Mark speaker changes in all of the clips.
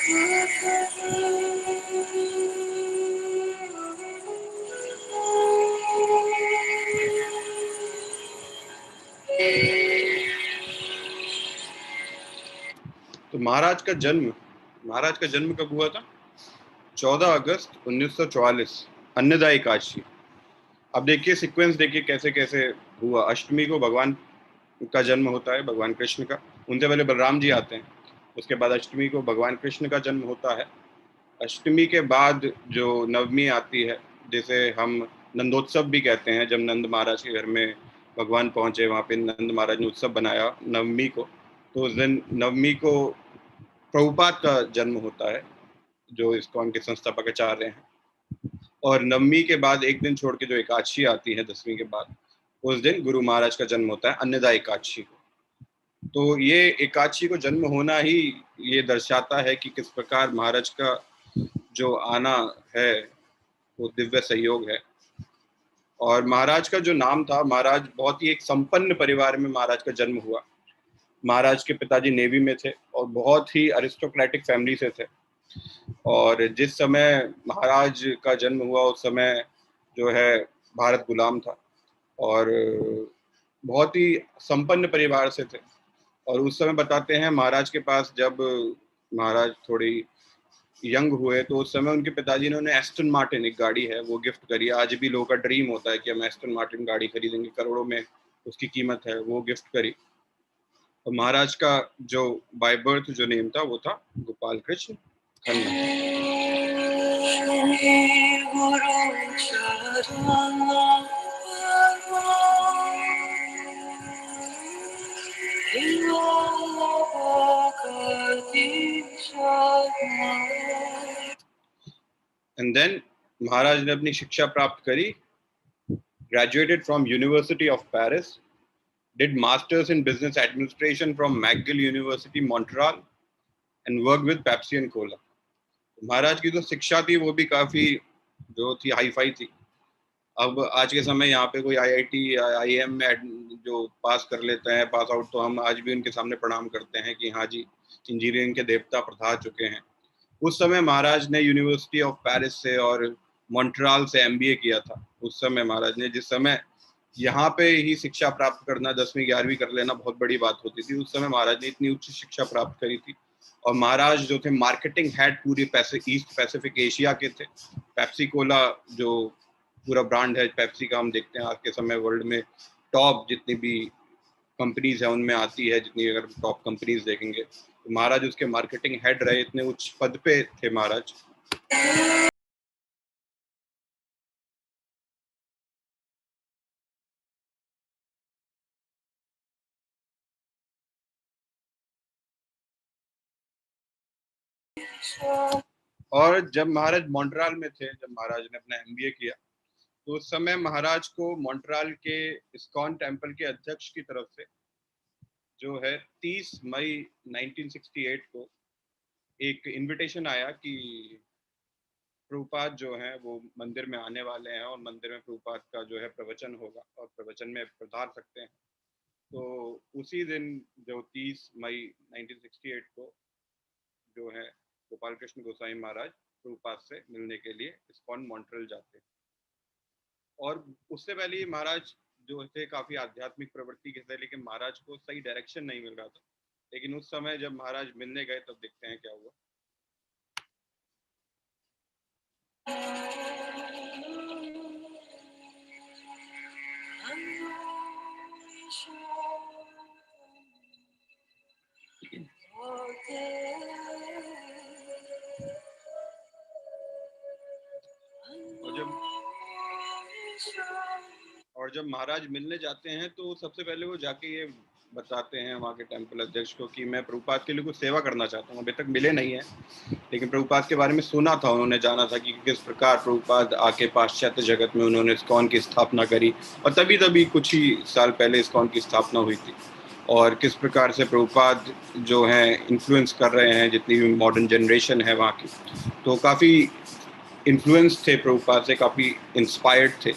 Speaker 1: तो महाराज का जन्म कब हुआ था? 14 अगस्त 1944, अन्नदा एकादशी। अब देखिए सीक्वेंस, देखिए कैसे कैसे हुआ। अष्टमी को भगवान का जन्म होता है, भगवान कृष्ण का। उनसे पहले बलराम जी आते हैं, उसके बाद अष्टमी को भगवान कृष्ण का जन्म होता है। अष्टमी के बाद जो नवमी आती है, जिसे हम नंदोत्सव भी कहते हैं, जब नंद महाराज के घर में भगवान पहुंचे, वहाँ पे नंद महाराज ने उत्सव बनाया नवमी को, तो उस दिन नवमी को प्रभुपाद का जन्म होता है, जो इस्कॉन के संस्थापक आचार्य हैं। और नवमी के बाद एक दिन छोड़ के जो एकादशी आती है 10वीं के बाद, उस दिन गुरु महाराज का जन्म होता है, अन्नदा एकादशी को। तो ये एकादशी को जन्म होना ही ये दर्शाता है कि किस प्रकार महाराज का जो आना है वो दिव्य संयोग है। और महाराज का जो नाम था, महाराज बहुत ही एक संपन्न परिवार में महाराज का जन्म हुआ। महाराज के पिताजी नेवी में थे और बहुत ही अरिस्टोक्रेटिक फैमिली से थे। और जिस समय महाराज का जन्म हुआ उस समय जो है भारत गुलाम था और बहुत ही संपन्न परिवार से थे। और उस समय बताते हैं महाराज के पास, जब महाराज थोड़ी यंग हुए, तो उस समय उनके पिताजी ने उन्हें एस्टन मार्टिन, एक गाड़ी है, वो गिफ्ट करी। आज भी लोगों का ड्रीम होता है कि हम एस्टन मार्टिन गाड़ी खरीदेंगे, करोड़ों में उसकी कीमत है, वो गिफ्ट करी। और महाराज का जो बाय बर्थ जो नेम था वो था गोपाल कृष्ण खन्ना। एंड देन महाराज ने अपनी शिक्षा प्राप्त करी, graduated from University of Paris, did masters in business administration from McGill University, Montreal, and worked with Pepsi and Cola. महाराज की जो शिक्षा थी वो भी काफी जो थी हाई फाई थी। अब आज के समय यहाँ पे कोई IIT या IIM में जो पास कर लेते हैं, पास आउट, तो हम आज भी उनके सामने प्रणाम करते हैं कि हाँ जी, इंजीनियरिंग के देवता प्रथा चुके हैं। उस समय महाराज ने यूनिवर्सिटी ऑफ पेरिस से और मॉन्ट्रियल से MBA किया था। उस समय महाराज ने, जिस समय यहाँ पे ही शिक्षा प्राप्त करना, 10वीं 11वीं कर लेना बहुत बड़ी बात होती थी, उस समय महाराज ने इतनी उच्च शिक्षा प्राप्त करी थी। और महाराज जो थे मार्केटिंग हेड पूरे ईस्ट पैसिफिक एशिया के थे। पेप्सी कोला जो पूरा ब्रांड है पेप्सी का, हम देखते हैं आज के समय वर्ल्ड में टॉप जितनी भी कंपनीज है उनमें आती है, जितनी अगर टॉप कंपनीज देखेंगे तो महाराज उसके मार्केटिंग हेड रहे, इतने उच्च पद पे थे महाराज। और जब महाराज मॉन्ट्रियल में थे, जब महाराज ने अपना MBA किया, तो उस समय महाराज को मॉन्ट्रियल के इस्कॉन टेम्पल के अध्यक्ष की तरफ से जो है 30 मई 1968 को एक इनविटेशन आया कि प्रभुपाद जो हैं वो मंदिर में आने वाले हैं और मंदिर में प्रभुपाद का जो है प्रवचन होगा और प्रवचन में पधार सकते हैं। तो उसी दिन जो 30 मई 1968 को जो है गोपाल कृष्ण गोसाई महाराज प्रभुपाद से मिलने के लिए इस्कॉन मॉन्ट्रियल जाते हैं। और उससे पहले महाराज जो थे काफी आध्यात्मिक प्रवृत्ति के थे, लेकिन महाराज को सही डायरेक्शन नहीं मिल रहा था। लेकिन उस समय जब महाराज मिलने गए तब देखते हैं क्या हुआ। और जब महाराज मिलने जाते हैं तो सबसे पहले वो जाके ये बताते हैं वहाँ के टेम्पल अध्यक्ष को कि मैं प्रभुपाद के लिए कुछ सेवा करना चाहता हूँ। अभी तक मिले नहीं है, लेकिन प्रभुपाद के बारे में सुना था, उन्होंने जाना था कि किस प्रकार प्रभुपाद आके पाश्चात्य जगत में उन्होंने इस्कॉन की स्थापना करी, और तभी कुछ ही साल पहले इस्कॉन की स्थापना हुई थी, और किस प्रकार से प्रभुपाद जो हैं इन्फ्लुएंस कर रहे हैं जितनी भी मॉडर्न जनरेशन है वहाँ की। तो काफ़ी इन्फ्लुएंस थे प्रभुपाद से, काफ़ी इंस्पायर्ड थे।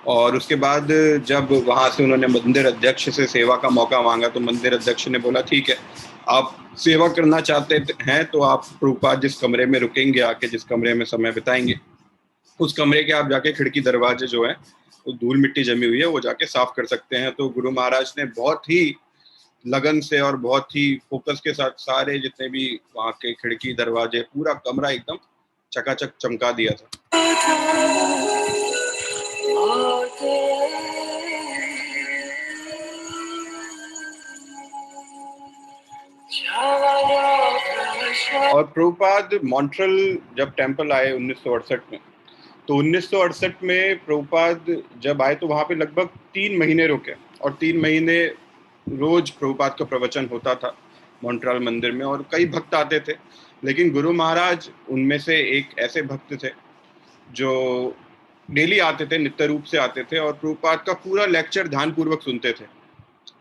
Speaker 1: और उसके बाद जब वहाँ से उन्होंने मंदिर अध्यक्ष से सेवा का मौका मांगा तो मंदिर अध्यक्ष ने बोला ठीक है, आप सेवा करना चाहते हैं तो आप प्रभुपाद जिस कमरे में रुकेंगे, आके जिस कमरे में समय बिताएंगे, उस कमरे के आप जाके खिड़की दरवाजे जो है वो धूल मिट्टी जमी हुई है वो जाके साफ कर सकते हैं। तो गुरु महाराज ने बहुत ही लगन से और बहुत ही फोकस के साथ सारे जितने भी वहाँ के खिड़की दरवाजे पूरा कमरा एकदम चकाचक चमका दिया था। और प्रभुपाद मॉन्ट्रियल जब टेम्पल आए 1968 में, तो 1968 में प्रभुपाद जब आए तो वहाँ पे लगभग 3 महीने रुके और 3 महीने रोज प्रभुपाद का प्रवचन होता था मॉन्ट्रियल मंदिर में और कई भक्त आते थे। लेकिन गुरु महाराज उनमें से एक ऐसे भक्त थे जो डेली आते थे, नित्य रूप से आते थे और प्रभुपाद का पूरा लेक्चर ध्यानपूर्वक सुनते थे।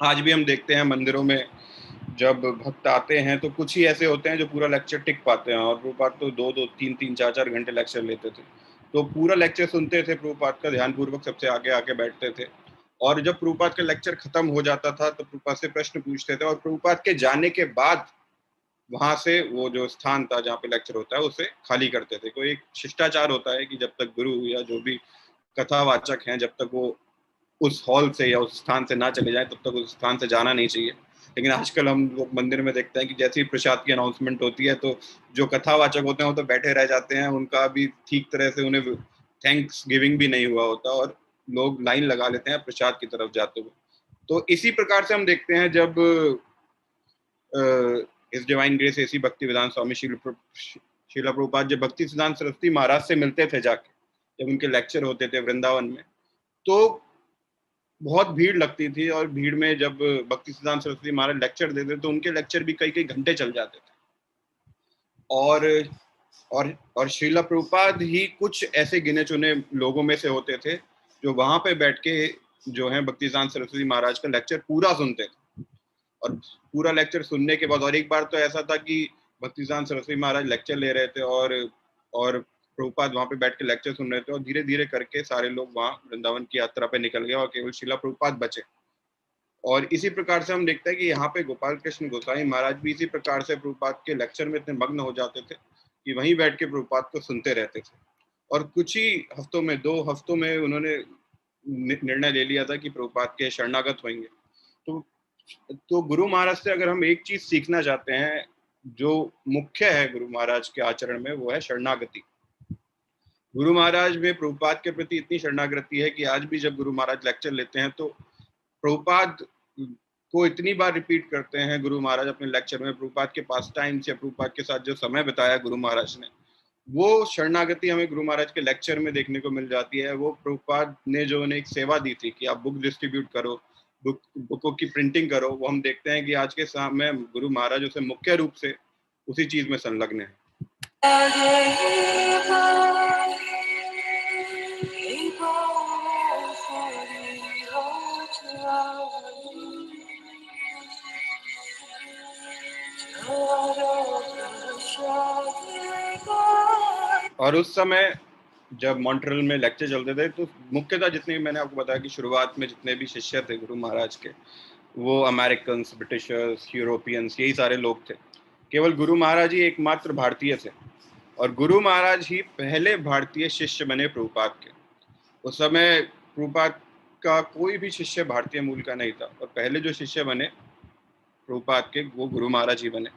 Speaker 1: आज भी हम देखते हैं मंदिरों में जब भक्त आते हैं तो कुछ ही ऐसे होते हैं जो पूरा लेक्चर टिक पाते हैं और प्रभुपाद तो 2-2, 3-3, 4-4 घंटे लेक्चर लेते थे। तो पूरा लेक्चर सुनते थे प्रभुपाद का, ध्यानपूर्वक सबसे आगे आके बैठते थे और जब प्रभुपाद का लेक्चर खत्म हो जाता था तो प्रभुपाद से प्रश्न पूछते थे और प्रभुपाद के जाने के बाद वहां से वो जो स्थान था जहाँ पे लेक्चर होता है उसे खाली करते थे। कोई एक शिष्टाचार होता है कि जब तक गुरु या जो भी कथावाचक हैं जब तक वो उस हॉल से या उस स्थान से ना चले जाए तब तक उस स्थान से जाना नहीं चाहिए। लेकिन आजकल हम लोग मंदिर में देखते हैं कि जैसे ही प्रसाद की अनाउंसमेंट होती है तो जो कथावाचक होते हैं वो तो बैठे रह जाते हैं, उनका भी ठीक तरह से उन्हें थैंक्स गिविंग भी नहीं हुआ होता और लोग लाइन लगा लेते हैं प्रसाद की तरफ जाते हुए। तो इसी प्रकार से हम देखते हैं जब इस डिवाइन ग्रेस एसी भक्ति वेदांत स्वामी शीला प्रभुपाद जब भक्ति सिद्धांत सरस्वती महाराज से मिलते थे जाके, जब उनके लेक्चर होते थे वृंदावन में, तो बहुत भीड़ लगती थी और भीड़ में जब भक्ति सिद्धांत सरस्वती महाराज लेक्चर देते तो उनके लेक्चर भी कई कई घंटे चल जाते थे। और और श्रीला प्रभुपाद ही कुछ ऐसे गिने चुने लोगों में से होते थे जो वहां पे बैठ के जो है भक्ति सिद्धांत सरस्वती महाराज का लेक्चर पूरा सुनते थे। और पूरा लेक्चर सुनने के बाद, और एक बार तो ऐसा था कि भक्ति सिद्धांत सरस्वती महाराज लेक्चर ले रहे थे और प्रभुपाद वहां पे बैठ के लेक्चर सुन रहे थे और धीरे धीरे करके सारे लोग वहां वृंदावन की यात्रा पे निकल गए और केवल शिला प्रभुपाद बचे। और इसी प्रकार से हम देखते हैं कि यहाँ पे गोपाल कृष्ण गोसाई महाराज भी इसी प्रकार से प्रभुपाद के लेक्चर में इतने मग्न हो जाते थे कि वहीं बैठ के प्रभुपाद को सुनते रहते थे। और कुछ ही हफ्तों में, 2 हफ्तों में उन्होंने निर्णय ले लिया था कि प्रभुपाद के शरणागत होंगे। तो गुरु महाराज से अगर हम एक चीज सीखना चाहते हैं जो मुख्य है गुरु महाराज के आचरण में, वो है शरणागति। गुरु महाराज में प्रभुपाद के प्रति इतनी शरणागति है कि आज भी जब गुरु महाराज लेक्चर लेते हैं तो प्रभुपाद को इतनी बार रिपीट करते हैं गुरु महाराज अपने लेक्चर में। प्रभुपाद के पास टाइम्स या प्रभुपाद के साथ जो समय बिताया गुरु महाराज ने, वो शरणागति हमें गुरु महाराज के लेक्चर में देखने को मिल जाती है। वो प्रभुपाद ने जो उन्हें एक सेवा दी थी कि आप बुक डिस्ट्रीब्यूट करो, बुकों की प्रिंटिंग करो, वो हम देखते हैं कि आज के समय गुरु महाराज उसे मुख्य रूप से उसी चीज में संलग्न है। और उस समय जब मॉन्ट्रियल में लेक्चर चलते थे तो मुख्यतः जितने मैंने आपको बताया कि शुरुआत में जितने भी शिष्य थे गुरु महाराज के, वो अमेरिकन्स, ब्रिटिशर्स, यूरोपियंस, यही सारे लोग थे। केवल गुरु महाराज ही एकमात्र भारतीय थे और गुरु महाराज ही पहले भारतीय शिष्य बने प्रभुपाद के। उस समय प्रभुपाद का कोई भी शिष्य भारतीय मूल का नहीं था और पहले जो शिष्य बने प्रभुपाद के वो गुरु महाराज ही बने।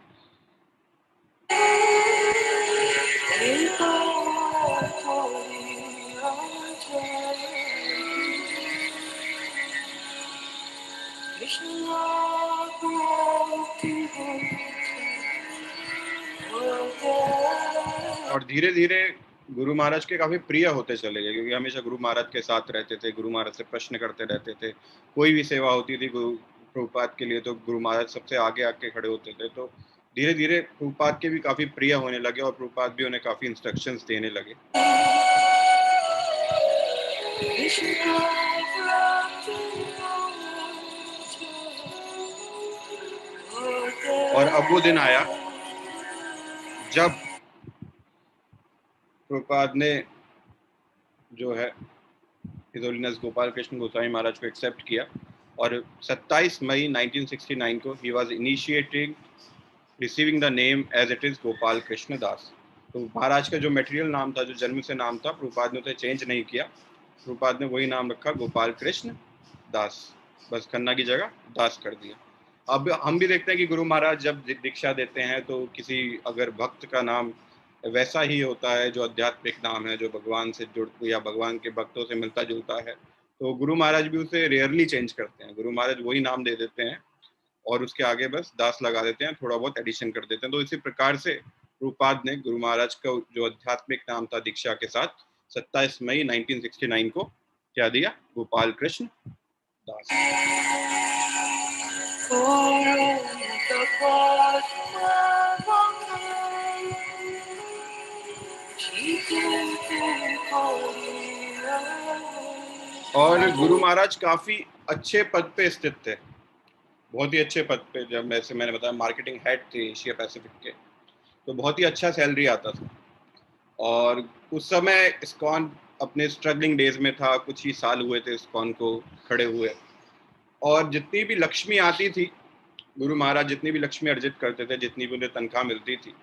Speaker 1: और धीरे धीरे गुरु महाराज के काफी प्रिय होते चले गए क्योंकि हमेशा गुरु महाराज के साथ रहते थे, गुरु महाराज से प्रश्न करते रहते थे। कोई भी सेवा होती थी गुरु प्रभुपाद के लिए तो गुरु महाराज सबसे आगे आके खड़े होते थे। तो धीरे धीरे प्रभुपाद के भी काफी प्रिय होने लगे और प्रभुपाद भी उन्हें काफी इंस्ट्रक्शंस देने लगे। और अब वो दिन आया जब प्रभुपाद ने जो है हिज होलीनेस गोपाल कृष्ण गोसाई महाराज को एक्सेप्ट किया और 27 मई 1969 को ही was initiating receiving the name as it is Gopal Krishna Das. तो महाराज का जो मटेरियल नाम था, जो जन्म से नाम था, प्रभुपाद ने उसे चेंज नहीं किया। प्रभुपाद ने वही नाम रखा, गोपाल कृष्ण दास, बस खन्ना की जगह दास कर दिया। अब हम भी देखते हैं कि गुरु महाराज जब दीक्षा देते हैं तो किसी अगर भक्त का नाम वैसा ही होता है जो आध्यात्मिक नाम है, जो भगवान से जुड़ या भगवान के भक्तों से मिलता जुलता है, तो गुरु महाराज भी उसे रेयरली चेंज करते हैं। गुरु महाराज वही नाम दे देते हैं और उसके आगे बस दास लगा देते हैं, थोड़ा बहुत एडिशन कर देते हैं। तो इसी प्रकार से प्रभुपाद ने गुरु महाराज का जो आध्यात्मिक नाम था दीक्षा के साथ 27 मई 1969 को क्या दिया, गोपाल कृष्ण दास। और गुरु महाराज काफी अच्छे पद पे स्थित थे, बहुत ही अच्छे पद पे। जब मैंने बताया मार्केटिंग हेड थे एशिया पैसिफिक के, तो बहुत ही अच्छा सैलरी आता था। और उस समय इस्कॉन अपने स्ट्रगलिंग डेज में था, कुछ ही साल हुए थे इस्कॉन को खड़े हुए। और जितनी भी लक्ष्मी आती थी, गुरु महाराज जितनी भी लक्ष्मी अर्जित करते थे, जितनी भी उन्हें तनख्वाह मिलती थी,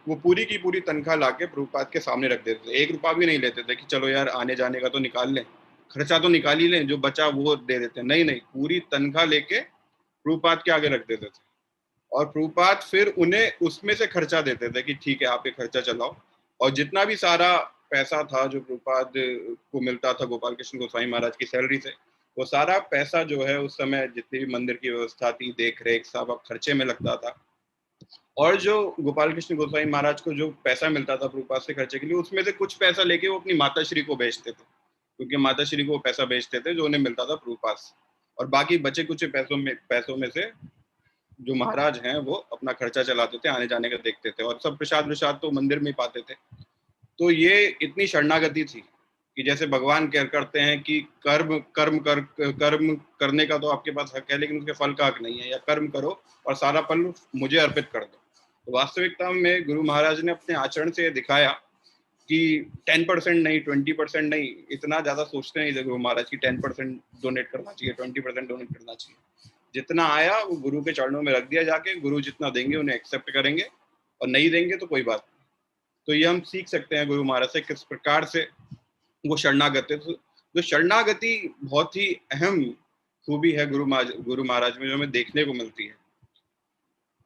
Speaker 1: वो पूरी की पूरी तनख्वाह लाके प्रभुपाद के सामने रख देते थे। 1 रुपया भी नहीं लेते थे कि चलो यार आने जाने का तो निकाल लें, खर्चा तो निकाल ही लें, जो बचा वो दे देते। नहीं नहीं, पूरी तनख्वाह लेके प्रभुपाद के आगे रख देते थे। और प्रभुपाद फिर उन्हें उसमें से खर्चा देते थे कि ठीक है, आप ये खर्चा चलाओ। और जितना भी सारा पैसा था जो प्रभुपाद को मिलता था गोपाल कृष्ण गोस्वामी महाराज की सैलरी से, वो सारा पैसा जो है उस समय जितनी भी मंदिर की व्यवस्था थी, देख रेख, सब खर्चे में लगता था। और जो गोपाल कृष्ण गोस्वामी महाराज को जो पैसा मिलता था प्रभुपाद से खर्चे के लिए, उसमें से कुछ पैसा लेके वो अपनी माता श्री को बेचते थे, क्योंकि माता श्री को वो पैसा बेचते थे जो उन्हें मिलता था प्रभुपाद से। और बाकी बचे कुछ पैसों में से जो महाराज हैं वो अपना खर्चा चलाते थे, आने जाने का देखते थे, और सब प्रसाद प्रसाद तो मंदिर में ही पाते थे। तो ये इतनी शरणागति थी कि जैसे भगवान कह करते हैं कि कर्म करने का तो आपके पास हक है, लेकिन उसके फल का हक नहीं है, या कर्म करो और सारा फल मुझे अर्पित कर दो। तो वास्तविकता में गुरु महाराज ने अपने आचरण से दिखाया कि 10% नहीं, 20% नहीं, इतना ज्यादा सोचते नहीं थे गुरु महाराज की 10% डोनेट करना चाहिए, 20% डोनेट करना चाहिए। जितना आया वो गुरु के चरणों में रख दिया जाके, गुरु जितना देंगे उन्हें एक्सेप्ट करेंगे, और नहीं देंगे तो कोई बात नहीं। तो ये हम सीख सकते हैं गुरु महाराज से किस प्रकार से वो शरणागति। तो शरणागति बहुत ही अहम खूबी है गुरु महाराज में, जो हमें देखने को मिलती है।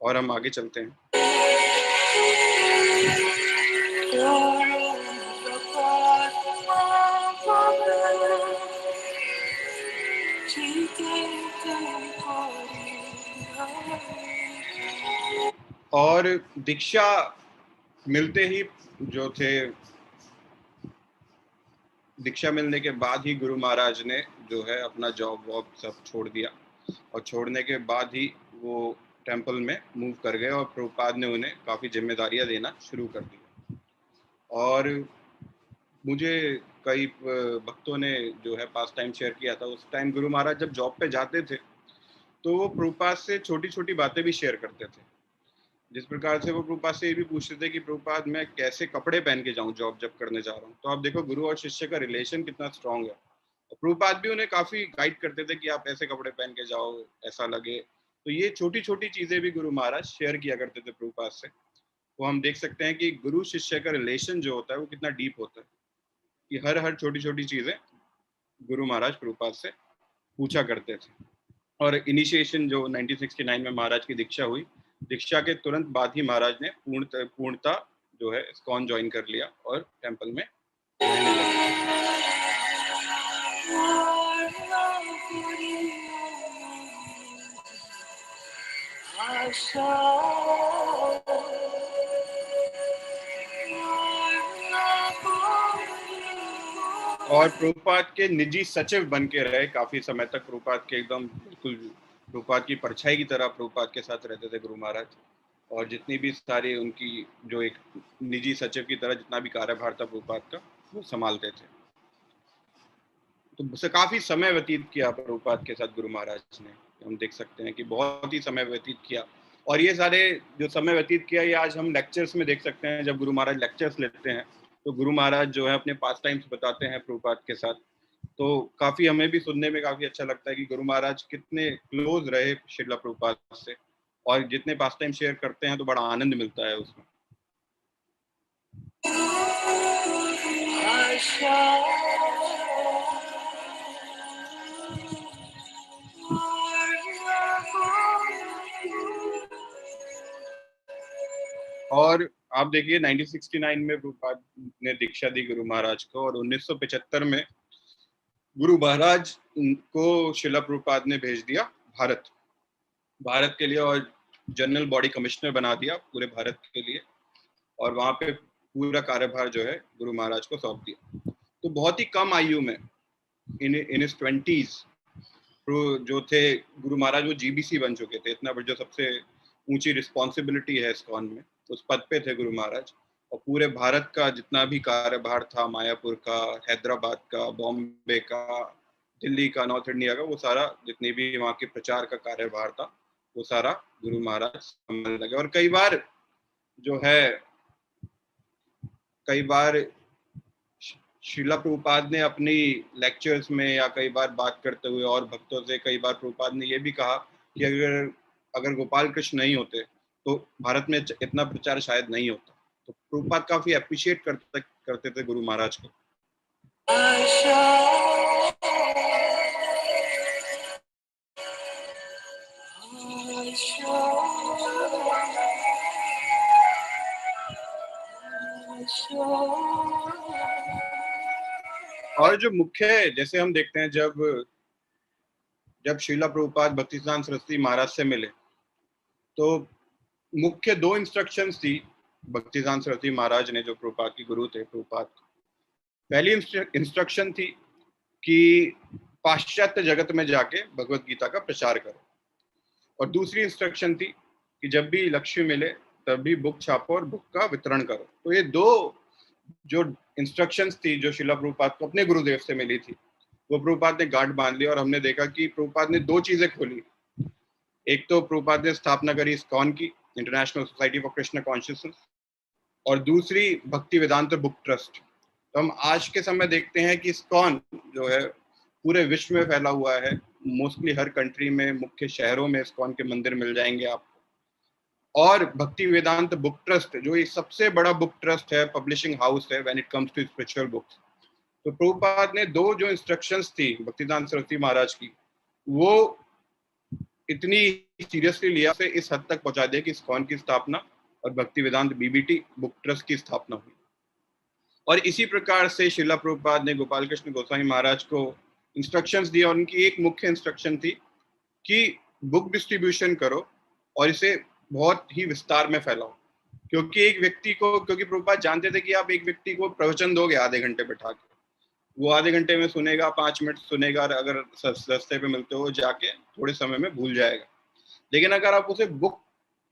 Speaker 1: और हम आगे चलते हैं। और दीक्षा मिलते ही जो थे, दीक्षा मिलने के बाद ही गुरु महाराज ने जो है अपना जॉब वॉब सब छोड़ दिया, और छोड़ने के बाद ही वो टेंपल में मूव कर गए, और प्रभुपाद ने उन्हें काफ़ी जिम्मेदारियां देना शुरू कर दी। और मुझे कई भक्तों ने जो है पास टाइम शेयर किया था, उस टाइम गुरु महाराज जब जॉब पे जाते थे तो वो प्रभुपाद से छोटी छोटी बातें भी शेयर करते थे। जिस प्रकार से वो प्रभुपाद से ये भी पूछते थे कि प्रभुपाद मैं कैसे कपड़े पहन के जाऊं जॉब जब करने जा रहा हूँ। तो आप देखो गुरु और शिष्य का रिलेशन कितना स्ट्रांग है। और प्रभुपाद भी उन्हें काफी गाइड करते थे कि आप ऐसे कपड़े पहन के जाओ, ऐसा लगे। तो ये छोटी छोटी चीजें भी गुरु महाराज शेयर किया करते थे प्रभुपाद से। तो हम देख सकते हैं कि गुरु शिष्य का रिलेशन जो होता है वो कितना डीप होता है, कि हर हर छोटी छोटी चीजें गुरु महाराज प्रभुपाद से पूछा करते थे। और इनिशिएशन जो 1969 में महाराज की दीक्षा हुई, दीक्षा के तुरंत बाद ही महाराज ने पूर्णता जो है इस्कॉन ज्वाइन कर लिया और टेंपल में रहने लगे। और प्रभुपाद के निजी सचिव बन के रहे काफी समय तक। प्रभुपाद के एकदम बिल्कुल प्रभुपाद की परछाई की तरह प्रभुपाद के साथ रहते थे गुरु महाराज। और जितनी भी सारी उनकी जो एक निजी सचिव की तरह जितना भी कार्यभार था प्रभुपाद का, वो संभालते थे। तो उससे काफी समय व्यतीत किया प्रभुपाद के साथ गुरु महाराज ने। हम देख सकते हैं कि बहुत ही समय व्यतीत किया। और ये सारे जो समय व्यतीत किया, ये आज हम लेक्चर्स में देख सकते हैं। जब गुरु महाराज लेक्चर्स लेते हैं तो गुरु महाराज जो है अपने पास टाइम्स बताते हैं प्रभुपाद के साथ। तो काफी हमें भी सुनने में काफी अच्छा लगता है कि गुरु महाराज कितने क्लोज रहे श्रीला प्रभुपाद से। और जितने पास टाइम शेयर करते हैं तो बड़ा आनंद मिलता है उसमें। और आप देखिए 1969 में प्रभुपाद ने दीक्षा दी गुरु महाराज को, और 1975 में गुरु महाराज को शिला प्रभुपाद ने भेज दिया भारत के लिए, और जनरल बॉडी कमिश्नर बना दिया पूरे भारत के लिए, और वहां पे पूरा कार्यभार जो है गुरु महाराज को सौंप दिया। तो बहुत ही कम आयु में इन इस 20s जो थे गुरु महाराज, वो जीबीसी बन चुके थे। इतना बड़ा, जो सबसे ऊंची रिस्पॉन्सिबिलिटी है इस्कॉन में, उस पद पे थे गुरु महाराज। और पूरे भारत का जितना भी कार्यभार था, मायापुर का, हैदराबाद का, बॉम्बे का, दिल्ली का, नॉर्थ इंडिया का, वो सारा जितने भी वहाँ के प्रचार का कार्यभार था, वो सारा गुरु महाराज संभालने लगे। और कई बार जो है, कई बार श्रीला प्रभुपाद ने अपनी लेक्चर्स में या कई बार बात करते हुए और भक्तों से, कई बार प्रभुपाद ने ये भी कहा कि अगर गोपाल कृष्ण नहीं होते तो भारत में इतना प्रचार शायद नहीं होता। तो प्रभुपाद काफी अप्रिशिएट करते थे गुरु महाराज को। और जो मुख्य, जैसे हम देखते हैं, जब श्रीला प्रभुपाद भक्तिसिद्धांत सरस्वती महाराज से मिले तो मुख्य 2 इंस्ट्रक्शंस थी भक्तिसिद्धांत सरस्वती महाराज ने, जो प्रभुपाद के गुरु थे प्रभुपाद। पहली इंस्ट्रक्शन थी कि पाश्चात्य जगत में जाके भगवत गीता का प्रचार करो, और दूसरी इंस्ट्रक्शन थी कि जब भी लक्ष्य मिले तब भी बुक छापो और बुक का वितरण करो। तो ये 2 जो इंस्ट्रक्शंस थी जो श्रीला प्रभुपाद को अपने गुरुदेव से मिली थी, वो प्रभुपाद ने गांठ बांध ली। और हमने देखा कि प्रभुपाद ने 2 चीजें खोली। एक तो प्रभुपाद ने स्थापना करी इस्कॉन की, international society for Krishna consciousness, और दूसरी भक्ति वेदांत बुक ट्रस्ट। तो हम आज के समय देखते हैं कि इस्कॉन जो है पूरे विश्व में फैला हुआ है। मोस्टली हर कंट्री में, मुख्य शहरों में इस्कॉन के मंदिर मिल जाएंगे आपको। और भक्ति वेदांत बुक ट्रस्ट जो एक सबसे बड़ा बुक ट्रस्ट है, पब्लिशिंग हाउस है when it comes to spiritual books. तो प्रभुपाद ने 2 जो इंस्ट्रक्शंस थी भक्तिवेदांत सरस्वती महाराज की, वो इतनी सीरियसली लिया से इस हद तक पहुंचा दिया कि इस्कॉन की स्थापना और भक्ति वेदांत बीबीटी बुक ट्रस्ट की स्थापना हुई। और इसी प्रकार से श्रीला प्रभुपाद ने गोपाल कृष्ण गोस्वामी महाराज को इंस्ट्रक्शंस दिए, और उनकी एक मुख्य इंस्ट्रक्शन थी कि बुक डिस्ट्रीब्यूशन करो और इसे बहुत ही विस्तार में फैलाओ। क्योंकि प्रभुपाद जानते थे कि आप एक व्यक्ति को प्रवचन दोगे आधे घंटे बैठा के, वो आधे घंटे में सुनेगा, 5 मिनट सुनेगा, और अगर रास्ते पे मिलते हो जाके थोड़े समय में भूल जाएगा। लेकिन अगर आप उसे बुक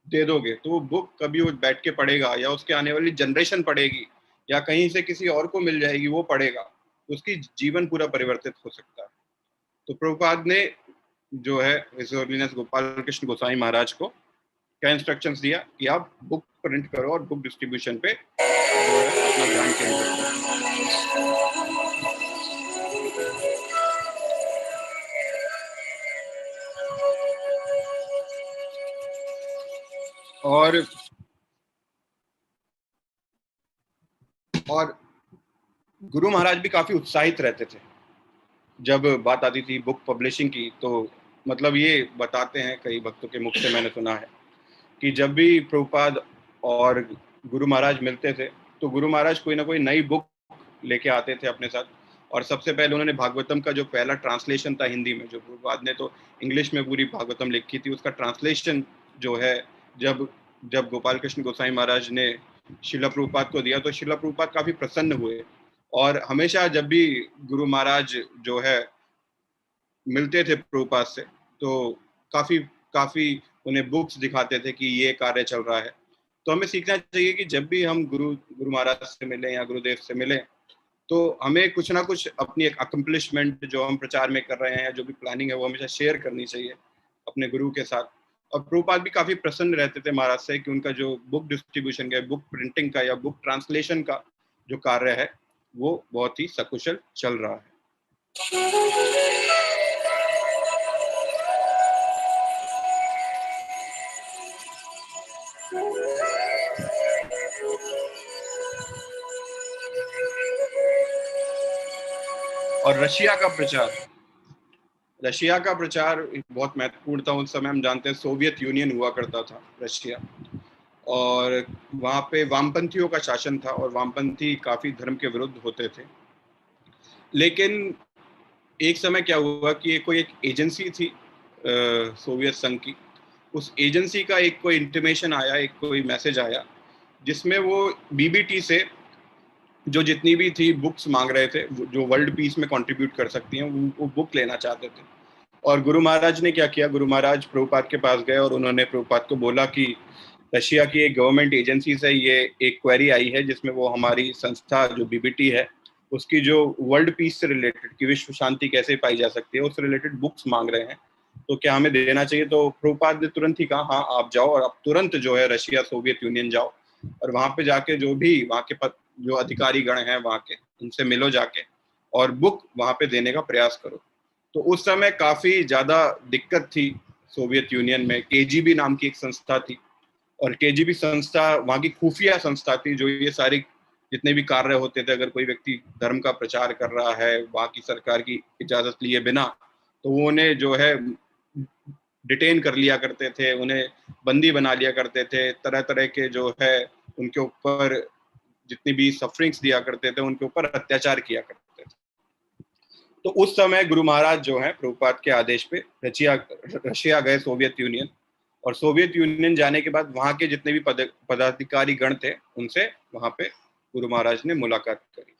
Speaker 1: दे दोगे तो वो बुक कभी वो बैठ के पढ़ेगा, या उसके आने वाली जनरेशन पढ़ेगी, या कहीं से किसी और को मिल जाएगी, वो पढ़ेगा, तो उसकी जीवन पूरा परिवर्तित हो सकता है। तो प्रभुपाद ने जो है हिज होलीनेस गोपाल कृष्ण गोसाई महाराज को क्या इंस्ट्रक्शंस दिया कि आप बुक प्रिंट करो और बुक डिस्ट्रीब्यूशन पे जो है अपना ध्यान केंद्रित करो। और गुरु महाराज भी काफी उत्साहित रहते थे जब बात आती थी बुक पब्लिशिंग की। तो मतलब ये बताते हैं कई भक्तों के मुख से, मैंने सुना है कि जब भी प्रभुपाद और गुरु महाराज मिलते थे तो गुरु महाराज कोई ना कोई नई बुक लेके आते थे अपने साथ। और सबसे पहले उन्होंने भागवतम का जो पहला ट्रांसलेशन था हिंदी में, जो प्रभुपाद ने तो इंग्लिश में पूरी भागवतम लिखी थी, उसका ट्रांसलेशन जो है जब गोपाल कृष्ण गोसाई महाराज ने शिला प्रभुपाद को दिया तो शिला प्रभुपाद काफी प्रसन्न हुए। और हमेशा जब भी गुरु महाराज जो है मिलते थे प्रभुपाद से तो काफी उन्हें बुक्स दिखाते थे कि ये कार्य चल रहा है। तो हमें सीखना चाहिए कि जब भी हम गुरु महाराज से मिलें या गुरुदेव से मिलें तो हमें कुछ ना कुछ अपनी एक अकम्पलिशमेंट जो हम प्रचार में कर रहे हैं, जो भी प्लानिंग है, वो हमेशा शेयर करनी चाहिए अपने गुरु के साथ। और प्रभुपाद भी काफी प्रसन्न रहते थे महाराज से कि उनका जो बुक डिस्ट्रीब्यूशन का, बुक प्रिंटिंग का या बुक ट्रांसलेशन का जो कार्य है वो बहुत ही सकुशल चल रहा है। और रशिया का प्रचार बहुत महत्वपूर्ण था। उस समय हम जानते हैं सोवियत यूनियन हुआ करता था रशिया, और वहाँ पे वामपंथियों का शासन था और वामपंथी काफी धर्म के विरुद्ध होते थे। लेकिन एक समय क्या हुआ कि कोई एक एजेंसी थी सोवियत संघ की, उस एजेंसी का एक कोई इंटीमेशन आया, एक कोई मैसेज आया, जिसमें वो बीबीटी से जो जितनी भी थी बुक्स मांग रहे थे जो वर्ल्ड पीस में कंट्रीब्यूट कर सकती हैं, वो बुक लेना चाहते थे। और गुरु महाराज ने क्या किया, गुरु महाराज प्रभुपाद के पास गए और उन्होंने प्रभुपाद को बोला कि रशिया की एक गवर्नमेंट एजेंसी से ये एक क्वेरी आई है, जिसमें वो हमारी संस्था जो बीबीटी है उसकी जो वर्ल्ड पीस से रिलेटेड, कि विश्व शांति कैसे पाई जा सकती है, उससे रिलेटेड बुक्स मांग रहे हैं, तो क्या हमें देना चाहिए। तो प्रभुपाद ने तुरंत ही कहा हाँ आप जाओ, और आप तुरंत जो है रशिया सोवियत यूनियन जाओ और वहां पे जाके जो भी वहां के जो अधिकारी गण हैं वहां के, उनसे मिलो जाके और बुक वहां पे देने का प्रयास करो। तो उस समय काफी ज्यादा दिक्कत थी सोवियत यूनियन में। केजीबी नाम की एक संस्था थी, और केजीबी संस्था वहां की खुफिया संस्था थी, जो ये सारी जितने भी कार्य होते थे, अगर कोई व्यक्ति धर्म का प्रचार कर रहा है वहां की सरकार की इजाजत लिए बिना, तो वो उन्हें जो है डिटेन कर लिया करते थे, उन्हें बंदी बना लिया करते थे, तरह तरह के जो है उनके ऊपर जितनी भी सफरिंग्स दिया करते थे, उनके ऊपर अत्याचार किया करते थे। तो उस समय गुरु महाराज जो है प्रभुपाद के आदेश पे रशिया गए सोवियत यूनियन, और सोवियत यूनियन जाने के बाद वहां के जितने भी पदाधिकारी गण थे उनसे वहां पे गुरु महाराज ने मुलाकात करी।